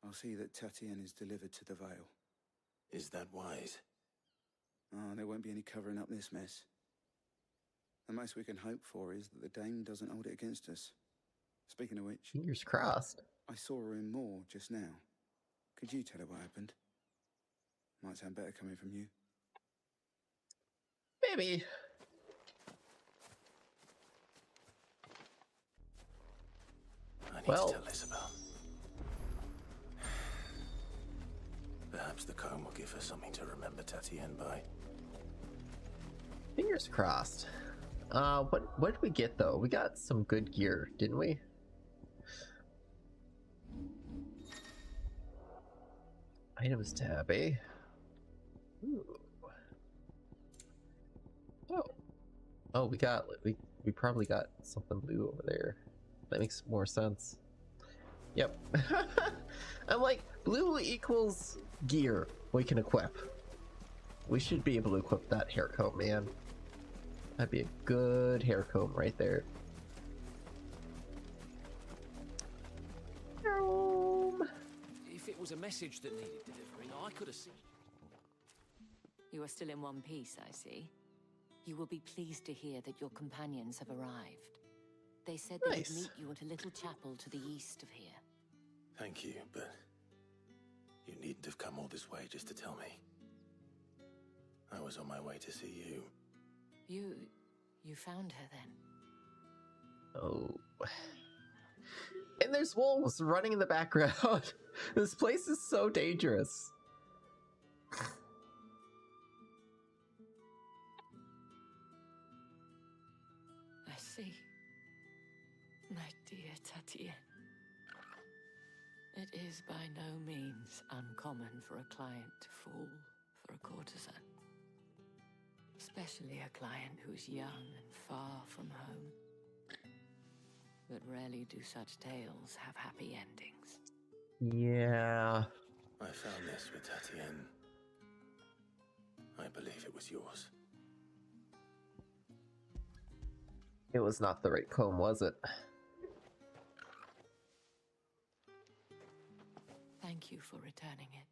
I'll see that Tatienne is delivered to the Vale. Is that wise? Oh, there won't be any covering up this mess. The most we can hope for is that the dame doesn't hold it against us. Speaking of which... Fingers crossed. I saw her in Moor just now. Could you tell her what happened? Might sound better coming from you. Maybe. I need to tell Isabel. Perhaps the comb will give her something to remember Tatienne by. Fingers crossed. What did we get though? We got some good gear, didn't we? Items tab, eh? Ooh. Oh, we probably got something blue over there. That makes more sense. Yep. I'm like, blue equals gear we can equip. We should be able to equip that hair comb, man. That'd be a good hair comb right there. If it was a message that needed delivering, I could have seen. You are still in one piece, I see. You will be pleased to hear that your companions have arrived. They said they would meet you at a little chapel to the east of here. Thank you, but you needn't have come all this way just to tell me. I was on my way to see you. You found her then? Oh. And there's wolves running in the background. This place is so dangerous. I see. My dear Tatienne. It is by no means uncommon for a client to fall for a courtesan. Especially a client who's young and far from home. But rarely do such tales have happy endings. Yeah. I found this with Tatienne. I believe it was yours. It was not the right comb, was it? Thank you for returning it.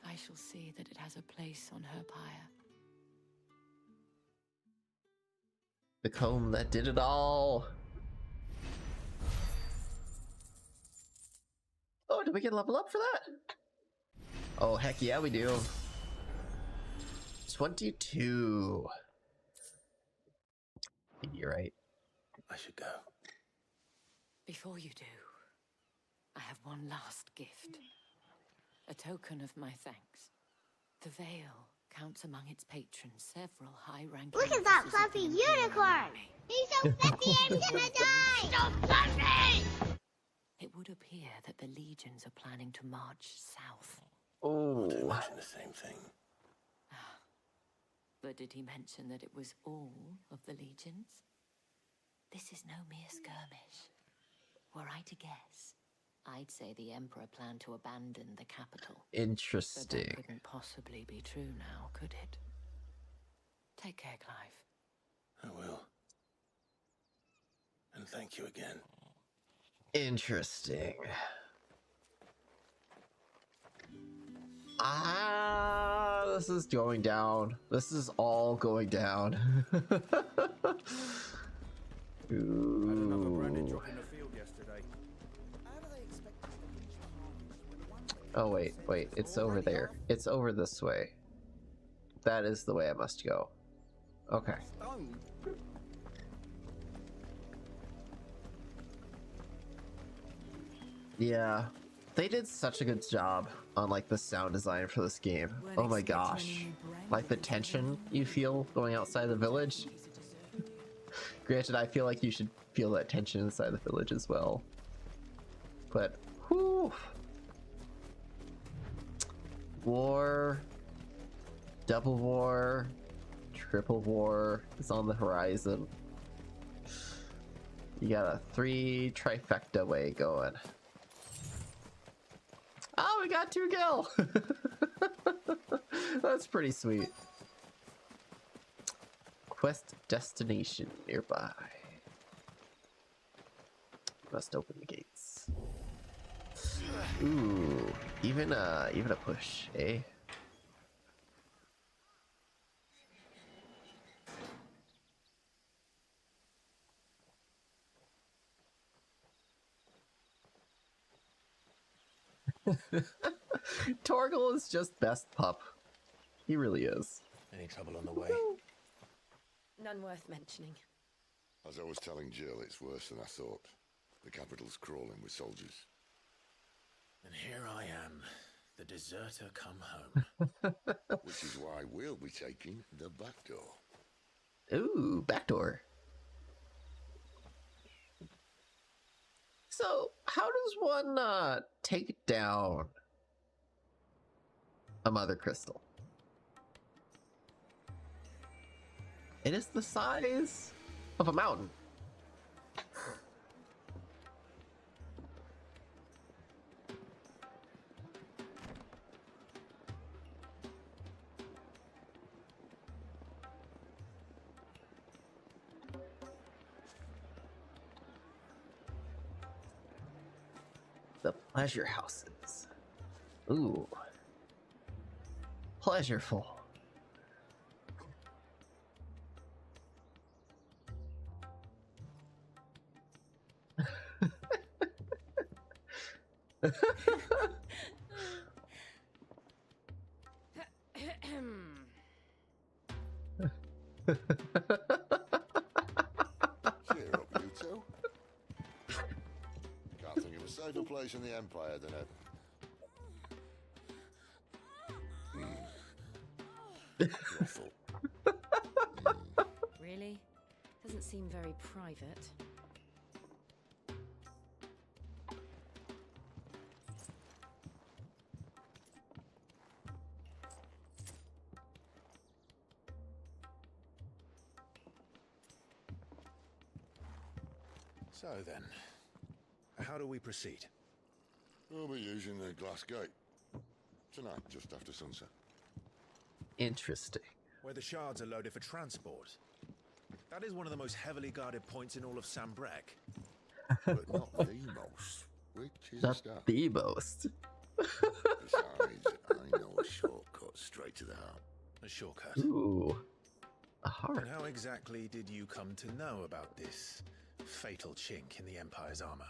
I shall see that it has a place on her pyre. The comb that did it all. Oh, did we get level up for that? Oh, heck yeah, we do. 22. You're right. I should go. Before you do, I have one last gift. A token of my thanks. The Vale counts among its patrons several high-ranking... Look at that fluffy unicorn! He's so fluffy I'm gonna die! So fluffy! It would appear that the legions are planning to march south. Oh. I imagine the same thing. But did he mention that it was all of the legions? This is no mere skirmish. Were I to guess, I'd say the Emperor planned to abandon the capital. Interesting. But that couldn't possibly be true now, could it? Take care, Clive. I will. And thank you again. Interesting. This is going down. This is all going down. Ooh. Oh wait, it's over there. It's over this way. That is the way I must go. Okay. Yeah, they did such a good job on like the sound design for this game. Oh my gosh. Like the tension you feel going outside the village. Granted, I feel like you should feel that tension inside the village as well. But, whew. War, double war, triple war is on the horizon. You got a 3 trifecta way going. Oh, we got 2 gil! That's pretty sweet. Quest destination nearby. Must open the gates. Ooh, even a push, eh? Torgal is just best pup. He really is. Any trouble on the way? None worth mentioning. As I was telling Jill, it's worse than I thought. The capital's crawling with soldiers. And here I am, the deserter come home. Which is why we'll be taking the back door. Ooh, back door. So, how does one take down a mother crystal? It is the size of a mountain. The pleasure houses. Ooh. Pleasureful. Cheer up, you two. Can't think of a safer place in the Empire than a... Really? Doesn't seem very private. So then, how do we proceed? We'll be using the glass gate. Tonight, just after sunset. Interesting. Where the shards are loaded for transport. That is one of the most heavily guarded points in all of Sambrek. But not the most, which is not a start. The most. Besides, I know a shortcut straight to the heart. A shortcut? Ooh. A heart. And how exactly did you come to know about this fatal chink in the Empire's armor?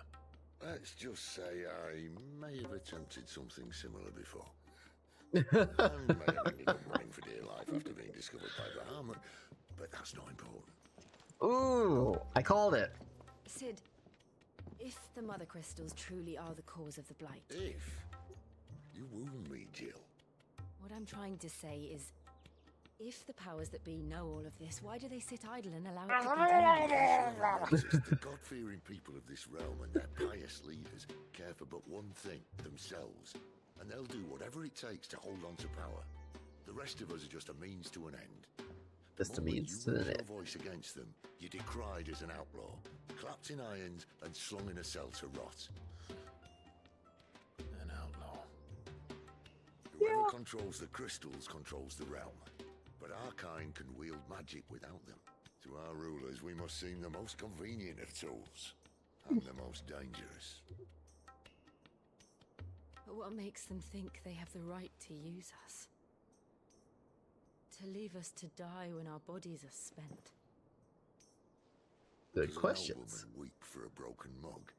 Let's just say I may have attempted something similar before. I may have ended up running for dear life after being discovered by Bahamut, but that's not important. Ooh, I called it. Sid, if the Mother Crystals truly are the cause of the Blight... If? You wound me, Jill. What I'm trying to say is, if the powers that be know all of this, why do they sit idle and allow it to continue? The God-fearing people of this realm and their pious leaders care for but one thing, themselves. And they'll do whatever it takes to hold on to power. The rest of us are just a means to an end. Just a means to an end. Your voice against them, you're decried as an outlaw, clapped in irons and slung in a cell to rot. An outlaw. Whoever controls the crystals controls the realm. But our kind can wield magic without them. To our rulers, we must seem the most convenient of tools. And the most dangerous. But what makes them think they have the right to use us? To leave us to die when our bodies are spent? Good Does questions. An old woman weep for a broken mug,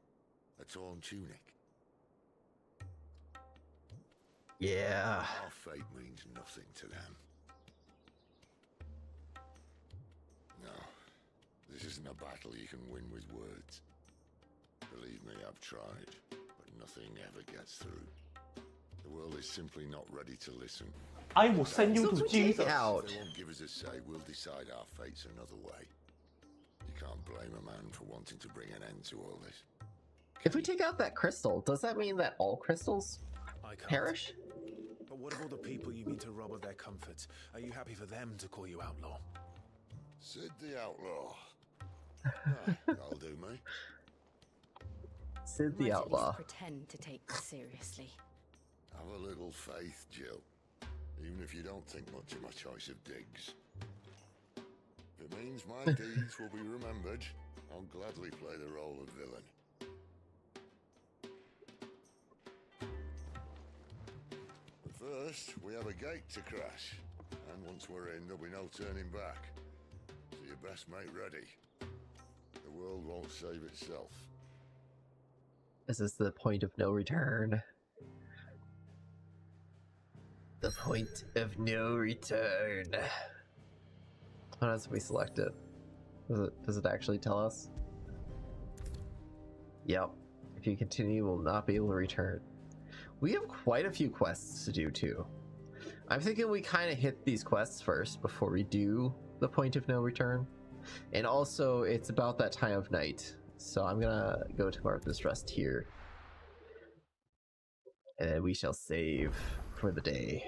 a torn tunic. Yeah. Our fate means nothing to them. No, this isn't a battle you can win with words. Believe me, I've tried, but nothing ever gets through. The world is simply not ready to listen. I will send you to Jesus. If they won't give us a say, we'll decide our fates another way. You can't blame a man for wanting to bring an end to all this. If we take out that crystal, does that mean that all crystals perish? But what of all the people you mean to rob of their comforts? Are you happy for them to call you outlaw? Sid the Outlaw. Ah, that'll do me. Sid the Might at Outlaw. least pretend to take this seriously. Have a little faith, Jill. Even if you don't think much of my choice of digs. If it means my deeds will be remembered, I'll gladly play the role of villain. But first, we have a gate to crash. And once we're in, there'll be no turning back. So you best make ready. The world won't save itself. This is the point of no return. The point of no return. What else have we selected? Does it actually tell us? Yep. If you continue, we'll not be able to return. We have quite a few quests to do too. I'm thinking we kind of hit these quests first before we do the point of no return. And also, it's about that time of night. So I'm gonna go to Martha's Rest here. And then we shall save for the day.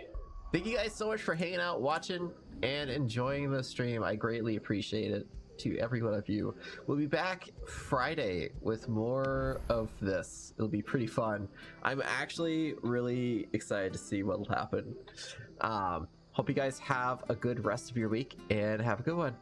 Thank you guys so much for hanging out, watching, and enjoying the stream. I greatly appreciate it. To every one of you. We'll be back Friday with more of this. It'll be pretty fun. I'm actually really excited to see what'll happen. Hope you guys have a good rest of your week and have a good one.